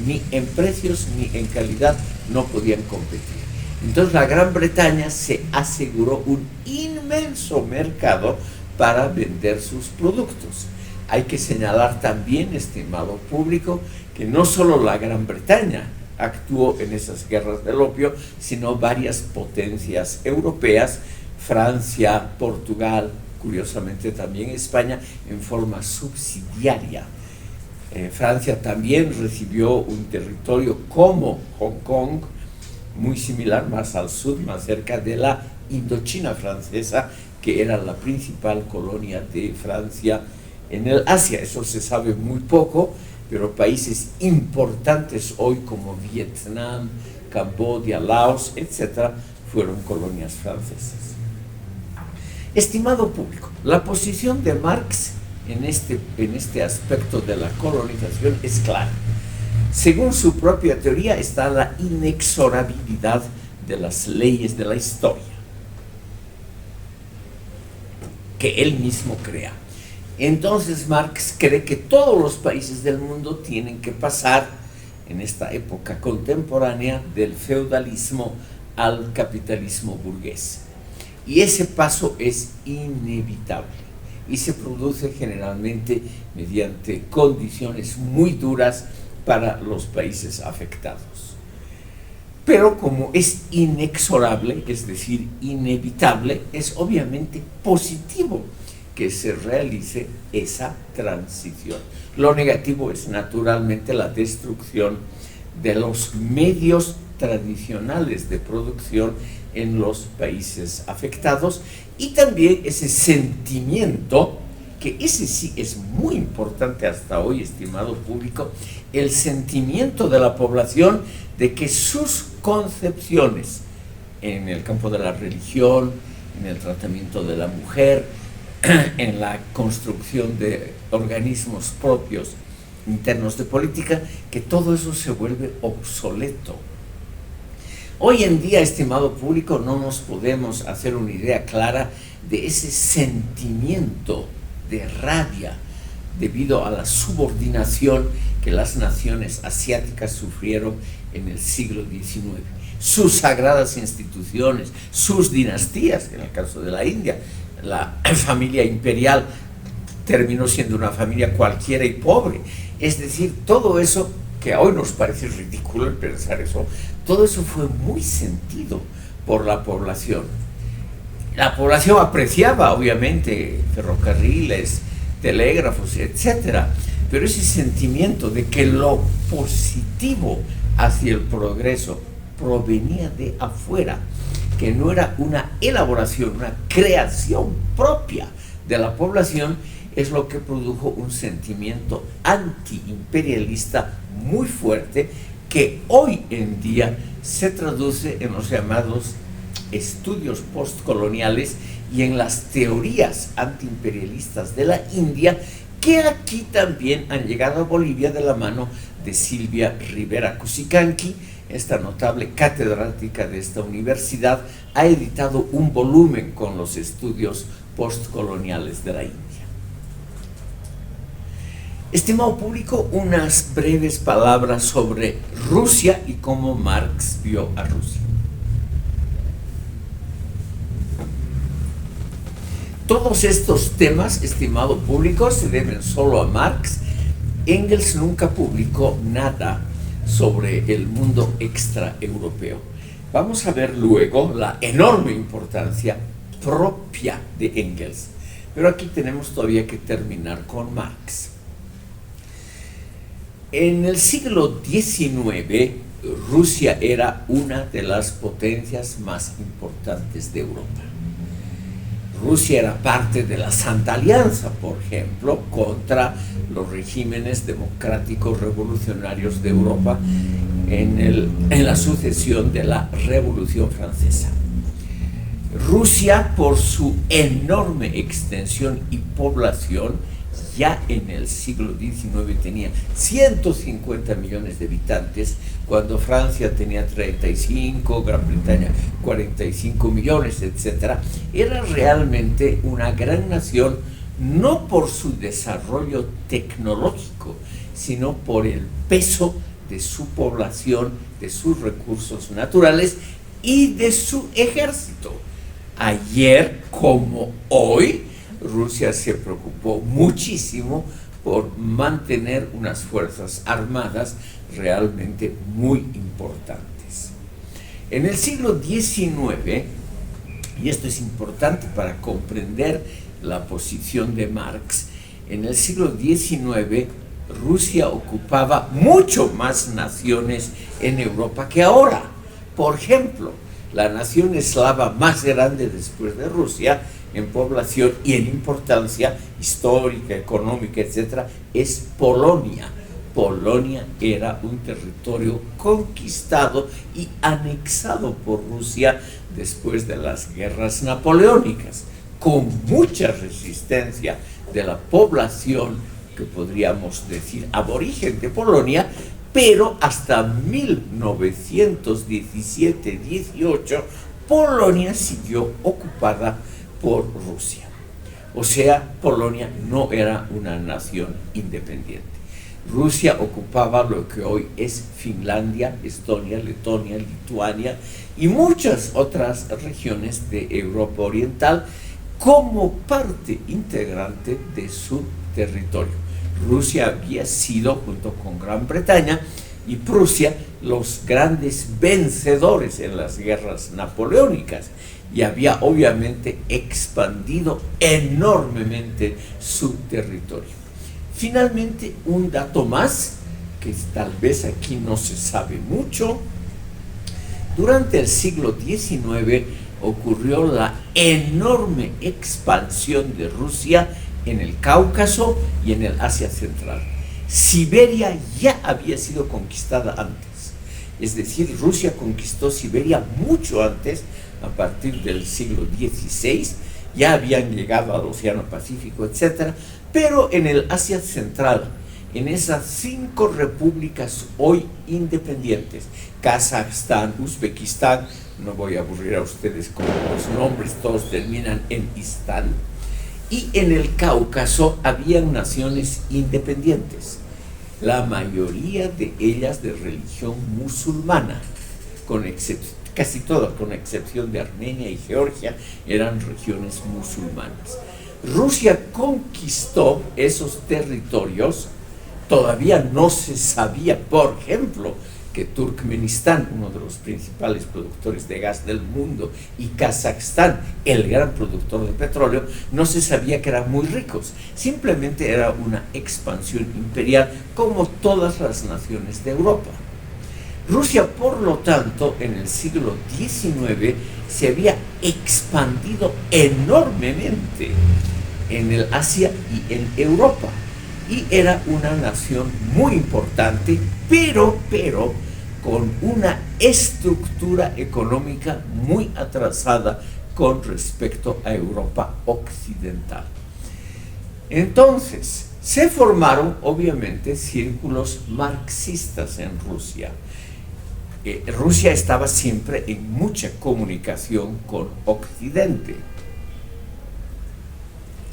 ni en precios ni en calidad no podían competir. Entonces la Gran Bretaña se aseguró un inmenso mercado para vender sus productos. Hay que señalar también, estimado público, que no solo la Gran Bretaña actuó en esas guerras del opio, sino varias potencias europeas, Francia, Portugal, curiosamente también España, en forma subsidiaria. Francia también recibió un territorio como Hong Kong, muy similar, más al sur, más cerca de la Indochina francesa, que era la principal colonia de Francia en el Asia. Eso se sabe muy poco, pero países importantes hoy como Vietnam, Camboya, Laos, etc., fueron colonias francesas. Estimado público, la posición de Marx en este aspecto de la colonización es clara. Según su propia teoría está la inexorabilidad de las leyes de la historia, que él mismo crea. Entonces Marx cree que todos los países del mundo tienen que pasar, en esta época contemporánea, del feudalismo al capitalismo burgués. Y ese paso es inevitable y se produce generalmente mediante condiciones muy duras para los países afectados. Pero como es inexorable, es decir, inevitable, es obviamente positivo que se realice esa transición. Lo negativo es naturalmente la destrucción de los medios tradicionales de producción en los países afectados y también ese sentimiento, que ese sí es muy importante hasta hoy, estimado público, el sentimiento de la población de que sus concepciones en el campo de la religión, en el tratamiento de la mujer, en la construcción de organismos propios internos de política, que todo eso se vuelve obsoleto. Hoy en día, estimado público, no nos podemos hacer una idea clara de ese sentimiento de rabia debido a la subordinación que las naciones asiáticas sufrieron en el siglo XIX. Sus sagradas instituciones, sus dinastías, en el caso de la India, la familia imperial terminó siendo una familia cualquiera y pobre. Es decir, todo eso, que hoy nos parece ridículo el pensar eso, todo eso fue muy sentido por la población. La población apreciaba, obviamente, ferrocarriles, telégrafos, etcétera, pero ese sentimiento de que lo positivo hacia el progreso provenía de afuera, que no era una elaboración, una creación propia de la población, es lo que produjo un sentimiento antiimperialista muy fuerte, que hoy en día se traduce en los llamados estudios postcoloniales y en las teorías antiimperialistas de la India, que aquí también han llegado a Bolivia de la mano de Silvia Rivera Cusicanqui. Esta notable catedrática de esta universidad ha editado un volumen con los estudios postcoloniales de la India. Estimado público, unas breves palabras sobre Rusia y cómo Marx vio a Rusia. Todos estos temas, estimado público, se deben solo a Marx. Engels nunca publicó nada sobre el mundo extraeuropeo. Vamos a ver luego la enorme importancia propia de Engels, pero aquí tenemos todavía que terminar con Marx. En el siglo XIX, Rusia era una de las potencias más importantes de Europa. Rusia era parte de la Santa Alianza, por ejemplo, contra los regímenes democráticos revolucionarios de Europa en la sucesión de la Revolución Francesa. Rusia, por su enorme extensión y población, ya en el siglo XIX tenía 150 millones de habitantes, cuando Francia tenía 35, Gran Bretaña 45 millones, etc. Era realmente una gran nación, no por su desarrollo tecnológico, sino por el peso de su población, de sus recursos naturales y de su ejército. Ayer, como hoy, Rusia se preocupó muchísimo por mantener unas fuerzas armadas realmente muy importantes. En el siglo XIX, y esto es importante para comprender la posición de Marx, en el siglo XIX Rusia ocupaba mucho más naciones en Europa que ahora. Por ejemplo, la nación eslava más grande después de Rusia en población y en importancia histórica, económica, etcétera, es Polonia. Polonia era un territorio conquistado y anexado por Rusia después de las guerras napoleónicas, con mucha resistencia de la población, que podríamos decir aborigen de Polonia, pero hasta 1917-18 Polonia siguió ocupada por Rusia. O sea, Polonia no era una nación independiente. Rusia ocupaba lo que hoy es Finlandia, Estonia, Letonia, Lituania y muchas otras regiones de Europa Oriental como parte integrante de su territorio. Rusia había sido, junto con Gran Bretaña y Prusia, los grandes vencedores en las guerras napoleónicas, y había obviamente expandido enormemente su territorio. Finalmente, un dato más, que tal vez aquí no se sabe mucho: durante el siglo XIX ocurrió la enorme expansión de Rusia en el Cáucaso y en el Asia Central. Siberia ya había sido conquistada antes, es decir, Rusia conquistó Siberia mucho antes, a partir del siglo XVI, ya habían llegado al Océano Pacífico, etc. Pero en el Asia Central, en esas 5 repúblicas hoy independientes, Kazajstán, Uzbekistán, no voy a aburrir a ustedes con los nombres, todos terminan en istán, y en el Cáucaso habían naciones independientes, la mayoría de ellas de religión musulmana, casi todas, con excepción de Armenia y Georgia, eran regiones musulmanas. Rusia conquistó esos territorios. Todavía no se sabía, por ejemplo, que Turkmenistán, uno de los principales productores de gas del mundo, y Kazajstán, el gran productor de petróleo, no se sabía que eran muy ricos. Simplemente era una expansión imperial, como todas las naciones de Europa. Rusia, por lo tanto, en el siglo XIX se había expandido enormemente en el Asia y en Europa, y era una nación muy importante, pero con una estructura económica muy atrasada con respecto a Europa occidental. Entonces, se formaron obviamente círculos marxistas en Rusia. Rusia estaba siempre en mucha comunicación con Occidente.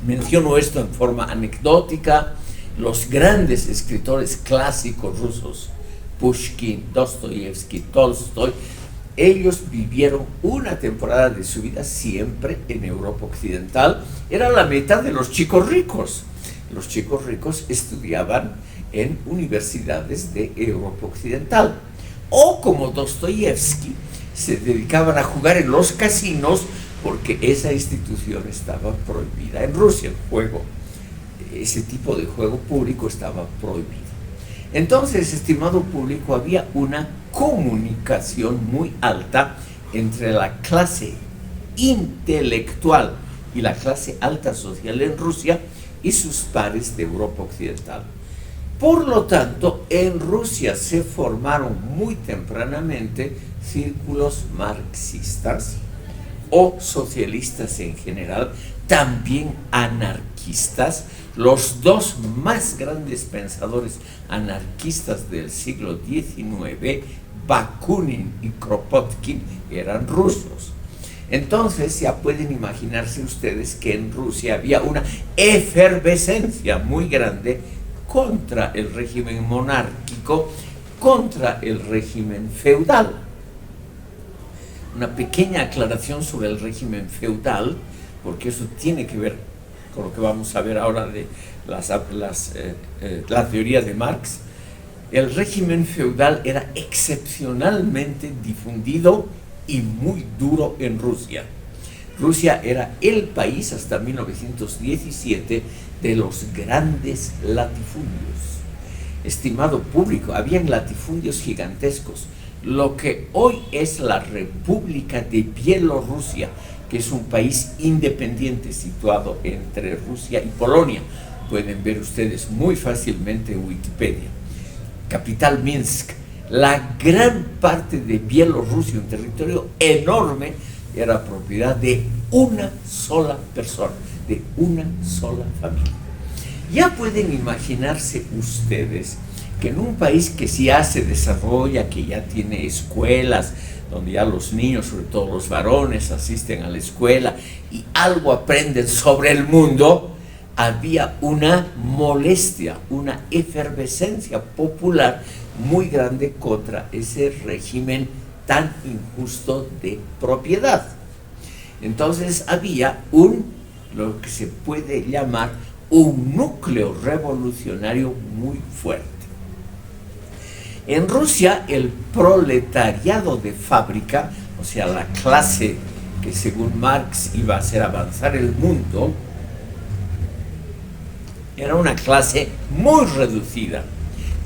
Menciono esto en forma anecdótica. Los grandes escritores clásicos rusos, Pushkin, Dostoyevsky, Tolstoy, ellos vivieron una temporada de su vida siempre en Europa occidental. Era la meta de los chicos ricos. Los chicos ricos estudiaban en universidades de Europa occidental. O como Dostoyevsky, se dedicaban a jugar en los casinos, porque esa institución estaba prohibida en Rusia. El juego, ese tipo de juego público, estaba prohibido. Entonces, estimado público, había una comunicación muy alta entre la clase intelectual y la clase alta social en Rusia y sus pares de Europa occidental. Por lo tanto, en Rusia se formaron muy tempranamente círculos marxistas o socialistas en general, también anarquistas. Los dos más grandes pensadores anarquistas del siglo XIX, Bakunin y Kropotkin, eran rusos. Entonces ya pueden imaginarse ustedes que en Rusia había una efervescencia muy grande contra el régimen monárquico, contra el régimen feudal. Una pequeña aclaración sobre el régimen feudal, porque eso tiene que ver con lo que vamos a ver ahora de la teoría de Marx. El régimen feudal era excepcionalmente difundido y muy duro en Rusia. Rusia era el país hasta 1917 de los grandes latifundios. Estimado público, habían latifundios gigantescos. Lo que hoy es la República de Bielorrusia, que es un país independiente situado entre Rusia y Polonia. Pueden ver ustedes muy fácilmente en Wikipedia. Capital Minsk. La gran parte de Bielorrusia, un territorio enorme, era propiedad de una sola persona, de una sola familia. Ya pueden imaginarse ustedes que en un país que ya se desarrolla, que ya tiene escuelas, donde ya los niños, sobre todo los varones, asisten a la escuela y algo aprenden sobre el mundo, había una molestia, una efervescencia popular muy grande contra ese régimen tan injusto de propiedad. Entonces había lo que se puede llamar un núcleo revolucionario muy fuerte. En Rusia, el proletariado de fábrica, o sea, la clase que según Marx iba a hacer avanzar el mundo, era una clase muy reducida,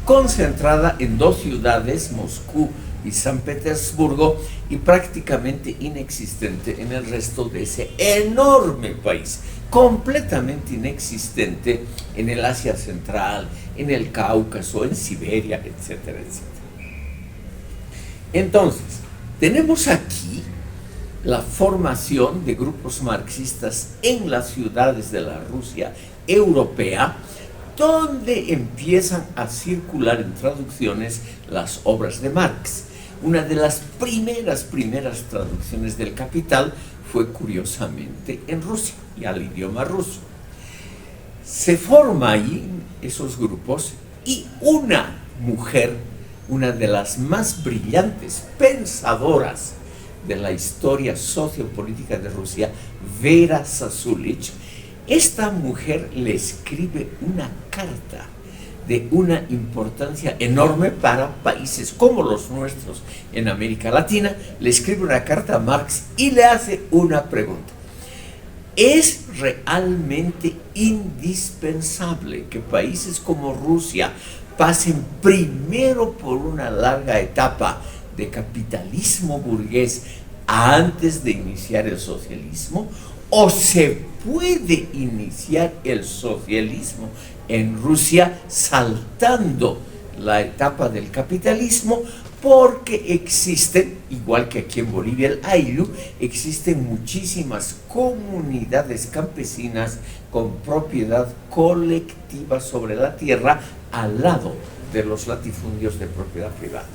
concentrada en 2 ciudades, Moscú y San Petersburgo, y prácticamente inexistente en el resto de ese enorme país, completamente inexistente en el Asia Central, en el Cáucaso, en Siberia, etcétera, etcétera. Entonces, tenemos aquí la formación de grupos marxistas en las ciudades de la Rusia europea, donde empiezan a circular en traducciones las obras de Marx. Una de las primeras traducciones del Capital fue curiosamente en Rusia y al idioma ruso. Se forma ahí esos grupos y una mujer, una de las más brillantes pensadoras de la historia sociopolítica de Rusia, Vera Zasulich, esta mujer le escribe una carta de una importancia enorme para países como los nuestros en América Latina. Le escribe una carta a Marx y le hace una pregunta. ¿Es realmente indispensable que países como Rusia pasen primero por una larga etapa de capitalismo burgués antes de iniciar el socialismo? ¿O se puede iniciar el socialismo en Rusia saltando la etapa del capitalismo? Porque existen, igual que aquí en Bolivia, el Ayllu, existen muchísimas comunidades campesinas con propiedad colectiva sobre la tierra al lado de los latifundios de propiedad privada.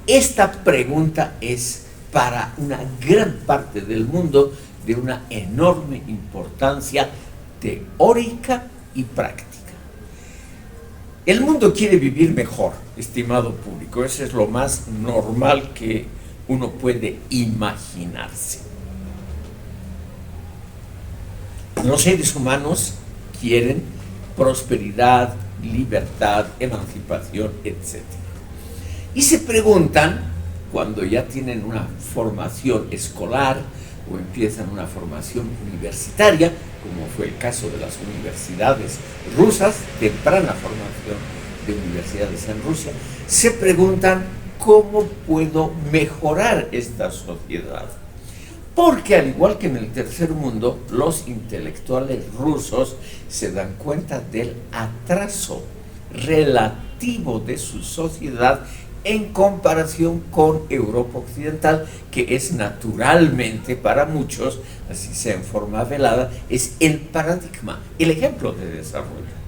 Esta pregunta es para una gran parte del mundo de una enorme importancia teórica y práctica. El mundo quiere vivir mejor, estimado público, eso es lo más normal que uno puede imaginarse. Los seres humanos quieren prosperidad, libertad, emancipación, etc. Y se preguntan, cuando ya tienen una formación escolar o empiezan una formación universitaria, como fue el caso de las universidades rusas, temprana formación de universidades en Rusia, se preguntan cómo puedo mejorar esta sociedad. Porque al igual que en el tercer mundo, los intelectuales rusos se dan cuenta del atraso relativo de su sociedad en comparación con Europa Occidental, que es naturalmente para muchos, así sea en forma velada, es el paradigma, el ejemplo de desarrollo.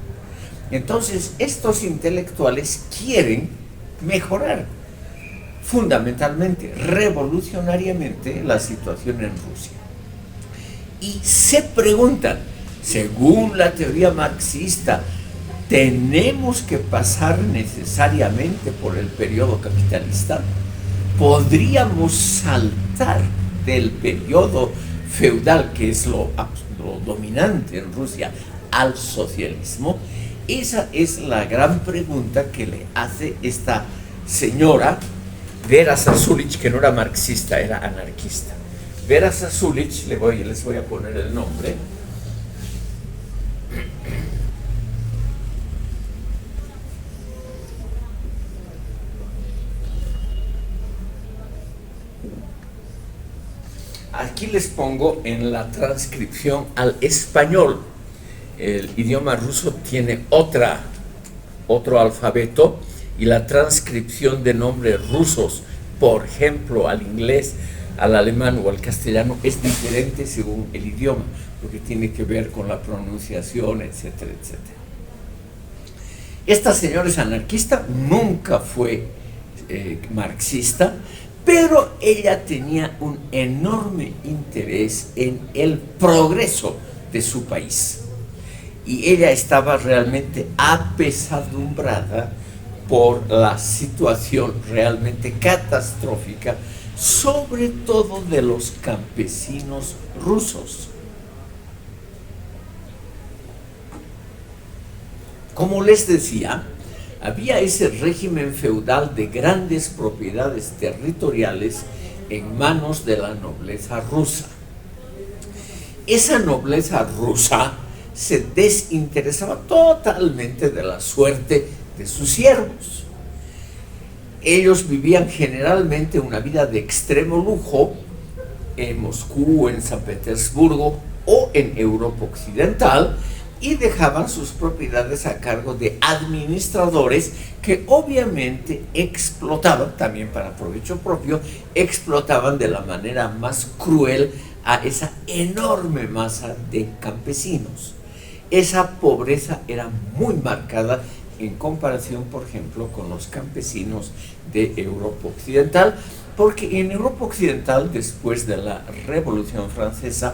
Entonces, estos intelectuales quieren mejorar fundamentalmente, revolucionariamente, la situación en Rusia. Y se preguntan, según la teoría marxista, ¿tenemos que pasar necesariamente por el periodo capitalista? ¿Podríamos saltar del periodo feudal, que es lo dominante en Rusia, al socialismo? Esa es la gran pregunta que le hace esta señora, Vera Zasulich, que no era marxista, era anarquista. Vera Zasulich, les voy a poner el nombre. Aquí les pongo en la transcripción al español. El idioma ruso tiene otro alfabeto y la transcripción de nombres rusos, por ejemplo, al inglés, al alemán o al castellano, es diferente según el idioma, porque tiene que ver con la pronunciación, etcétera, etcétera. Esta señora es anarquista, nunca fue marxista, pero ella tenía un enorme interés en el progreso de su país. Y ella estaba realmente apesadumbrada por la situación realmente catastrófica, sobre todo de los campesinos rusos. Como les decía, había ese régimen feudal de grandes propiedades territoriales en manos de la nobleza rusa. Esa nobleza rusa se desinteresaba totalmente de la suerte de sus siervos. Ellos vivían generalmente una vida de extremo lujo en Moscú, en San Petersburgo o en Europa Occidental, y dejaban sus propiedades a cargo de administradores que obviamente explotaban, también para provecho propio, explotaban de la manera más cruel a esa enorme masa de campesinos. Esa pobreza era muy marcada en comparación, por ejemplo, con los campesinos de Europa Occidental, porque en Europa Occidental, después de la Revolución Francesa,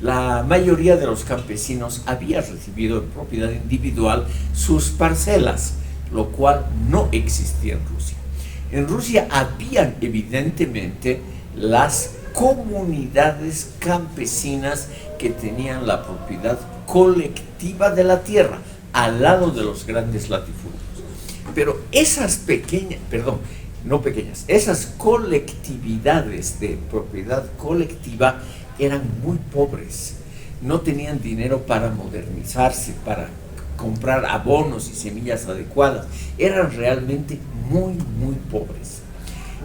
la mayoría de los campesinos había recibido en propiedad individual sus parcelas, lo cual no existía en Rusia. En Rusia habían evidentemente las comunidades campesinas que tenían la propiedad colectiva de la tierra, al lado de los grandes latifundios. Pero esas esas colectividades de propiedad colectiva eran muy pobres, no tenían dinero para modernizarse, para comprar abonos y semillas adecuadas, eran realmente muy, muy pobres.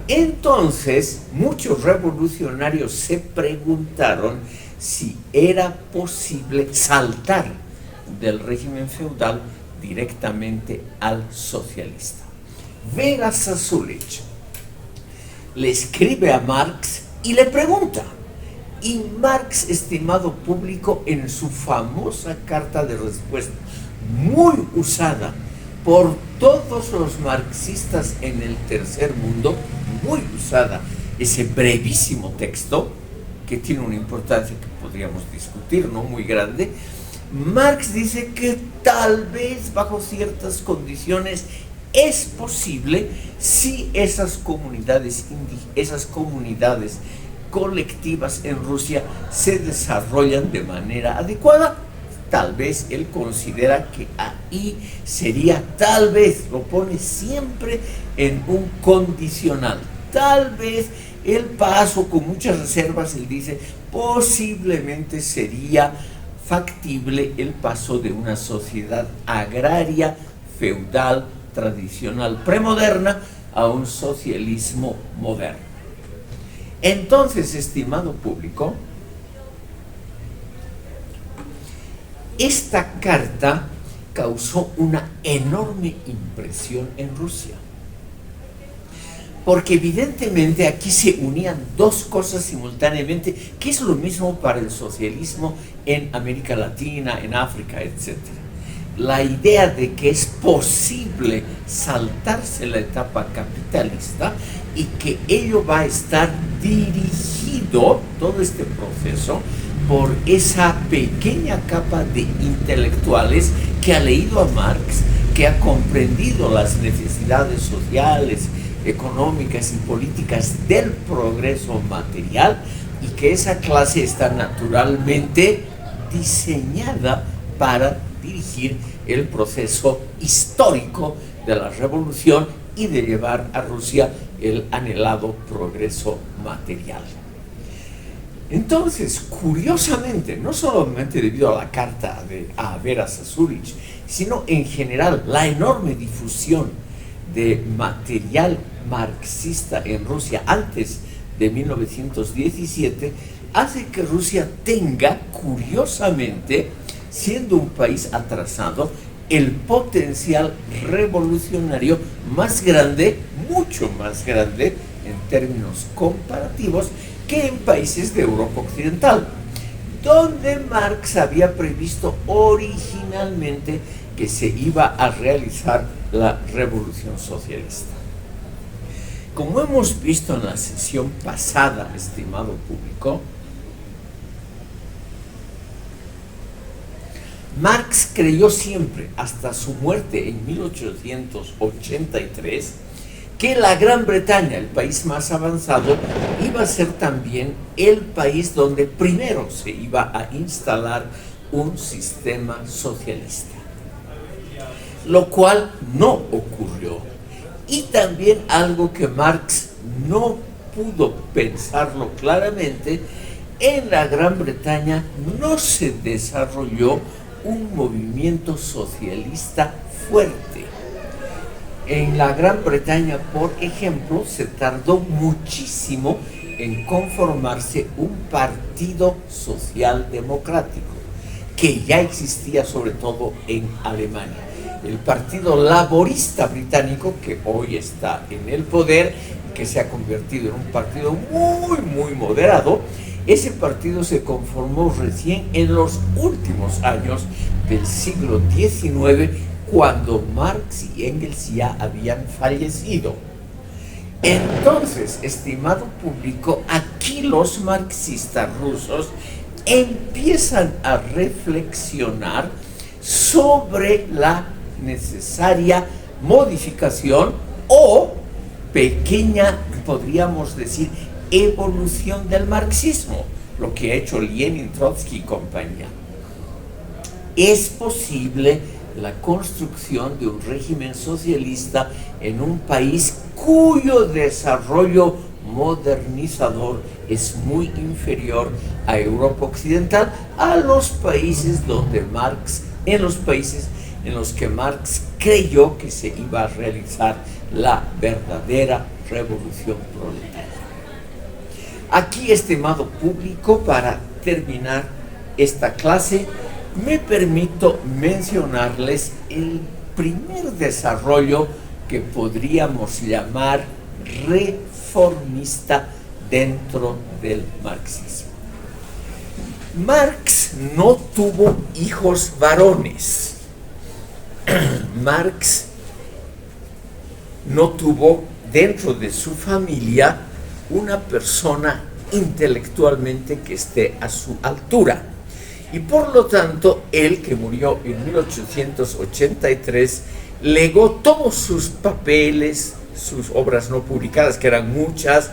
Entonces, muchos revolucionarios se preguntaron si era posible saltar del régimen feudal directamente al socialista. Vera Zasulich le escribe a Marx y le pregunta, y Marx, estimado público, en su famosa carta de respuesta, muy usada por todos los marxistas en el tercer mundo, muy usada, ese brevísimo texto, que tiene una importancia que podríamos discutir, no muy grande, Marx dice que tal vez bajo ciertas condiciones es posible si esas comunidades colectivas en Rusia se desarrollan de manera adecuada. Tal vez él considera que ahí sería, tal vez, lo pone siempre en un condicional, tal vez el paso, con muchas reservas, él dice, posiblemente sería factible el paso de una sociedad agraria, feudal, tradicional, premoderna, a un socialismo moderno. Entonces, estimado público, esta carta causó una enorme impresión en Rusia, porque evidentemente aquí se unían dos cosas simultáneamente, que es lo mismo para el socialismo en América Latina, en África, etc. La idea de que es posible saltarse la etapa capitalista y que ello va a estar dirigido, todo este proceso, por esa pequeña capa de intelectuales que ha leído a Marx, que ha comprendido las necesidades sociales, económicas y políticas del progreso material, y que esa clase está naturalmente diseñada para dirigir el proceso histórico de la revolución y de llevar a Rusia el anhelado progreso material. Entonces, curiosamente, no solamente debido a la carta de Vera Zasulich, sino en general la enorme difusión de material marxista en Rusia antes de 1917, hace que Rusia tenga, curiosamente, siendo un país atrasado, el potencial revolucionario más grande, mucho más grande en términos comparativos, que en países de Europa Occidental, donde Marx había previsto originalmente que se iba a realizar la revolución socialista. Como hemos visto en la sesión pasada, estimado público, Marx creyó siempre, hasta su muerte en 1883, que la Gran Bretaña, el país más avanzado, iba a ser también el país donde primero se iba a instalar un sistema socialista, lo cual no ocurrió. Y también algo que Marx no pudo pensarlo claramente, en la Gran Bretaña no se desarrolló un movimiento socialista fuerte. En la Gran Bretaña, por ejemplo, se tardó muchísimo en conformarse un partido socialdemocrático, que ya existía sobre todo en Alemania. El Partido Laborista Británico, que hoy está en el poder, que se ha convertido en un partido muy moderado, ese partido se conformó recién en los últimos años del siglo XIX, cuando Marx y Engels ya habían fallecido. Entonces, estimado público, aquí los marxistas rusos empiezan a reflexionar sobre la necesaria modificación o pequeña, podríamos decir, evolución del marxismo, lo que ha hecho Lenin, Trotsky y compañía. Es posible la construcción de un régimen socialista en un país cuyo desarrollo modernizador es muy inferior a Europa Occidental, a los países donde Marx, en los países en los que Marx creyó que se iba a realizar la verdadera revolución proletaria. Aquí, estimado público, para terminar esta clase, me permito mencionarles el primer desarrollo que podríamos llamar reformista dentro del marxismo. Marx no tuvo hijos varones. Marx no tuvo dentro de su familia una persona intelectualmente que esté a su altura. Y por lo tanto, él, que murió en 1883, legó todos sus papeles, sus obras no publicadas, que eran muchas,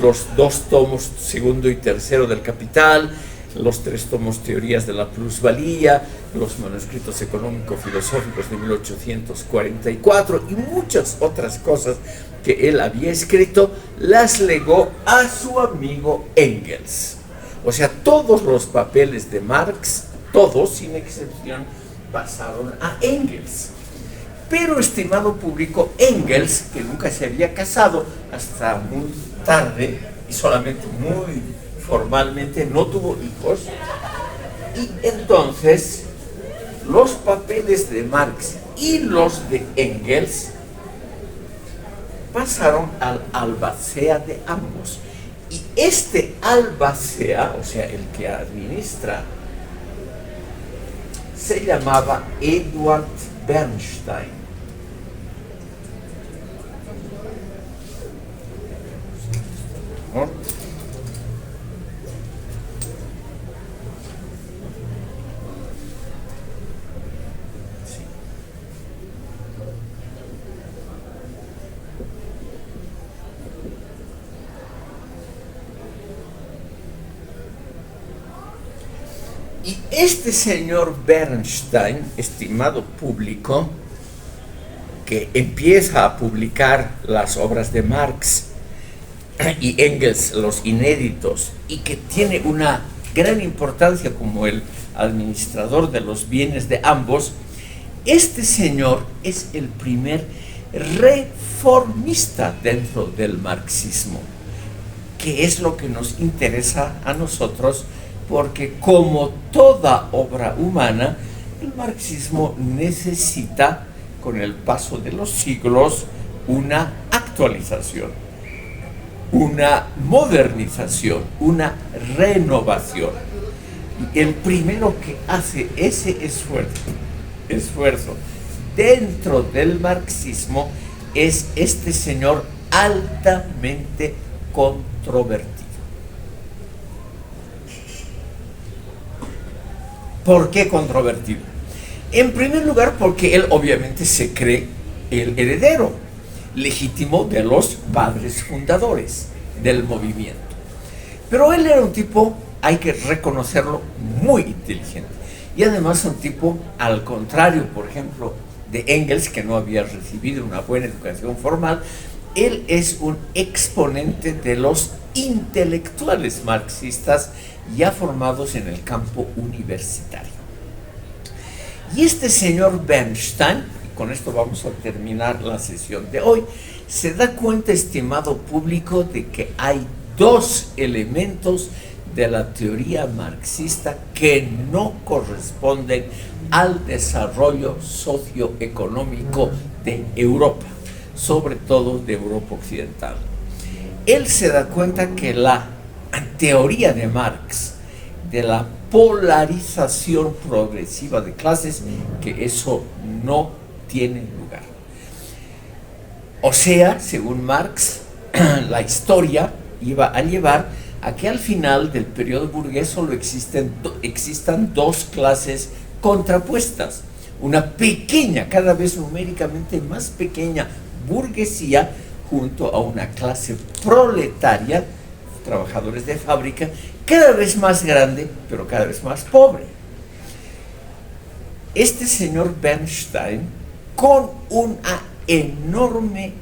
los 2 tomos segundo y tercero del Capital, los 3 tomos teorías de la plusvalía, los manuscritos económico-filosóficos de 1844 y muchas otras cosas que él había escrito, las legó a su amigo Engels. O sea, todos los papeles de Marx, todos sin excepción, pasaron a Engels. Pero, estimado público, Engels, que nunca se había casado hasta muy tarde y solamente muy formalmente, no tuvo hijos, y entonces los papeles de Marx y los de Engels pasaron al albacea de ambos. Y este albacea, o sea, el que administra, se llamaba Eduard Bernstein. ¿No? Y este señor Bernstein, estimado público, que empieza a publicar las obras de Marx y Engels, los inéditos, y que tiene una gran importancia como el administrador de los bienes de ambos, este señor es el primer reformista dentro del marxismo, que es lo que nos interesa a nosotros, porque como toda obra humana, el marxismo necesita, con el paso de los siglos, una actualización, una modernización, una renovación. Y el primero que hace ese esfuerzo dentro del marxismo es este señor altamente controvertido. ¿Por qué controvertido? En primer lugar, porque él obviamente se cree el heredero legítimo de los padres fundadores del movimiento. Pero él era un tipo, hay que reconocerlo, muy inteligente. Y además un tipo, al contrario, por ejemplo, de Engels, que no había recibido una buena educación formal, él es un exponente de los intelectuales marxistas ya formados en el campo universitario. Y este señor Bernstein, y con esto vamos a terminar la sesión de hoy, se da cuenta, estimado público, de que hay dos elementos de la teoría marxista que no corresponden al desarrollo socioeconómico de Europa, sobre todo de Europa occidental. Él se da cuenta que la teoría de Marx de la polarización progresiva de clases, que eso no tiene lugar. O sea, según Marx, la historia iba a llevar a que al final del periodo burgués solo existan dos clases contrapuestas. Una pequeña, cada vez numéricamente más pequeña burguesía junto a una clase proletaria, trabajadores de fábrica, cada vez más grande, pero cada vez más pobre. Este señor Bernstein, con un enorme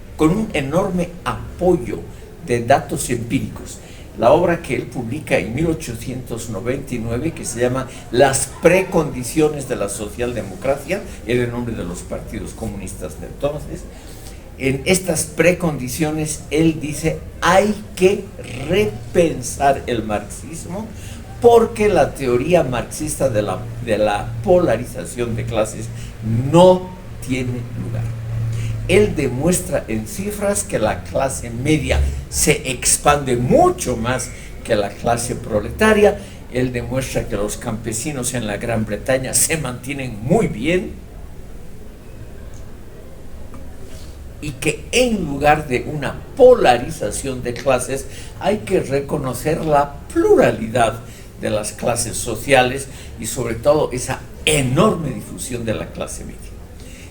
apoyo de datos empíricos, la obra que él publica en 1899, que se llama Las precondiciones de la socialdemocracia, era el nombre de los partidos comunistas de entonces. En estas precondiciones él dice: hay que repensar el marxismo porque la teoría marxista de la polarización de clases no tiene lugar. Él demuestra en cifras que la clase media se expande mucho más que la clase proletaria. Él demuestra que los campesinos en la Gran Bretaña se mantienen muy bien y que en lugar de una polarización de clases hay que reconocer la pluralidad de las clases sociales y sobre todo esa enorme difusión de la clase media.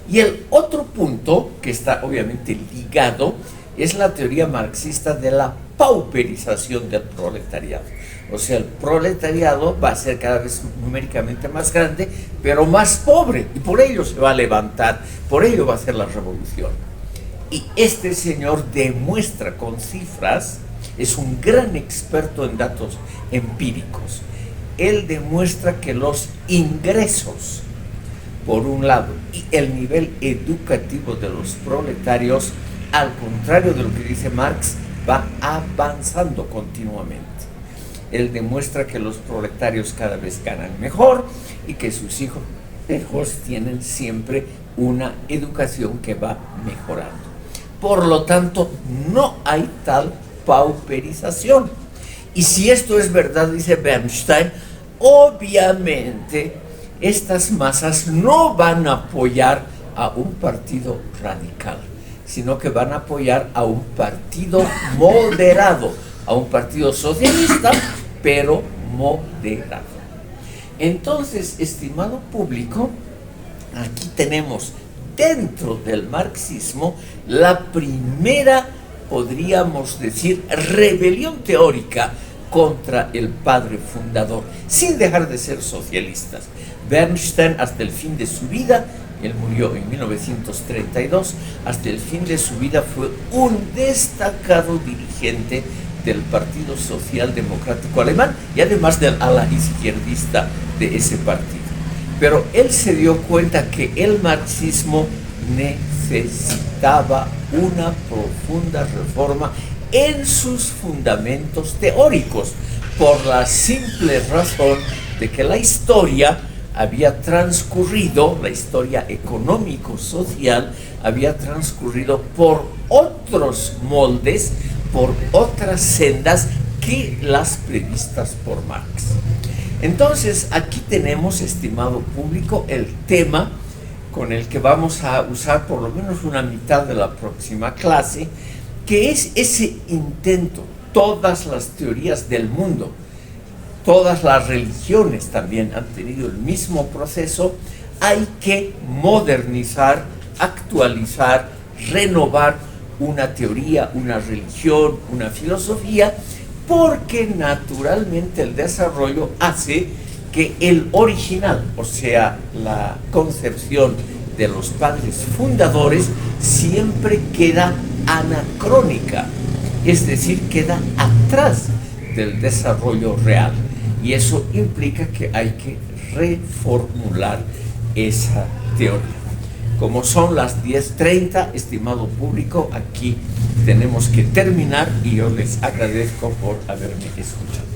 Y el otro punto que está obviamente ligado es la teoría marxista de la pauperización del proletariado. O sea, el proletariado va a ser cada vez numéricamente más grande, pero más pobre, y por ello se va a levantar, por ello va a ser la revolución. Y este señor demuestra con cifras, es un gran experto en datos empíricos. Él demuestra que los ingresos, por un lado, y el nivel educativo de los proletarios, al contrario de lo que dice Marx, va avanzando continuamente. Él demuestra que los proletarios cada vez ganan mejor y que sus hijos tienen siempre una educación que va mejorando. Por lo tanto, no hay tal pauperización. Y si esto es verdad, dice Bernstein, obviamente estas masas no van a apoyar a un partido radical, sino que van a apoyar a un partido moderado, a un partido socialista, pero moderado. Entonces, estimado público, aquí tenemos dentro del marxismo la primera, podríamos decir, rebelión teórica contra el padre fundador, sin dejar de ser socialistas. Bernstein, hasta el fin de su vida, él murió en 1932, hasta el fin de su vida fue un destacado dirigente del Partido Socialdemocrático Alemán y además del ala izquierdista de ese partido. Pero él se dio cuenta que el marxismo necesitaba una profunda reforma en sus fundamentos teóricos, por la simple razón de que la historia había transcurrido, la historia económico-social había transcurrido por otros moldes, por otras sendas que las previstas por Marx. Entonces, aquí tenemos, estimado público, el tema con el que vamos a usar por lo menos una mitad de la próxima clase, que es ese intento. Todas las teorías del mundo, todas las religiones también han tenido el mismo proceso. Hay que modernizar, actualizar, renovar una teoría, una religión, una filosofía, porque naturalmente el desarrollo hace que el original, o sea, la concepción de los padres fundadores, siempre queda anacrónica, es decir, queda atrás del desarrollo real. Y eso implica que hay que reformular esa teoría. Como son las 10:30, estimado público, aquí tenemos que terminar y yo les agradezco por haberme escuchado.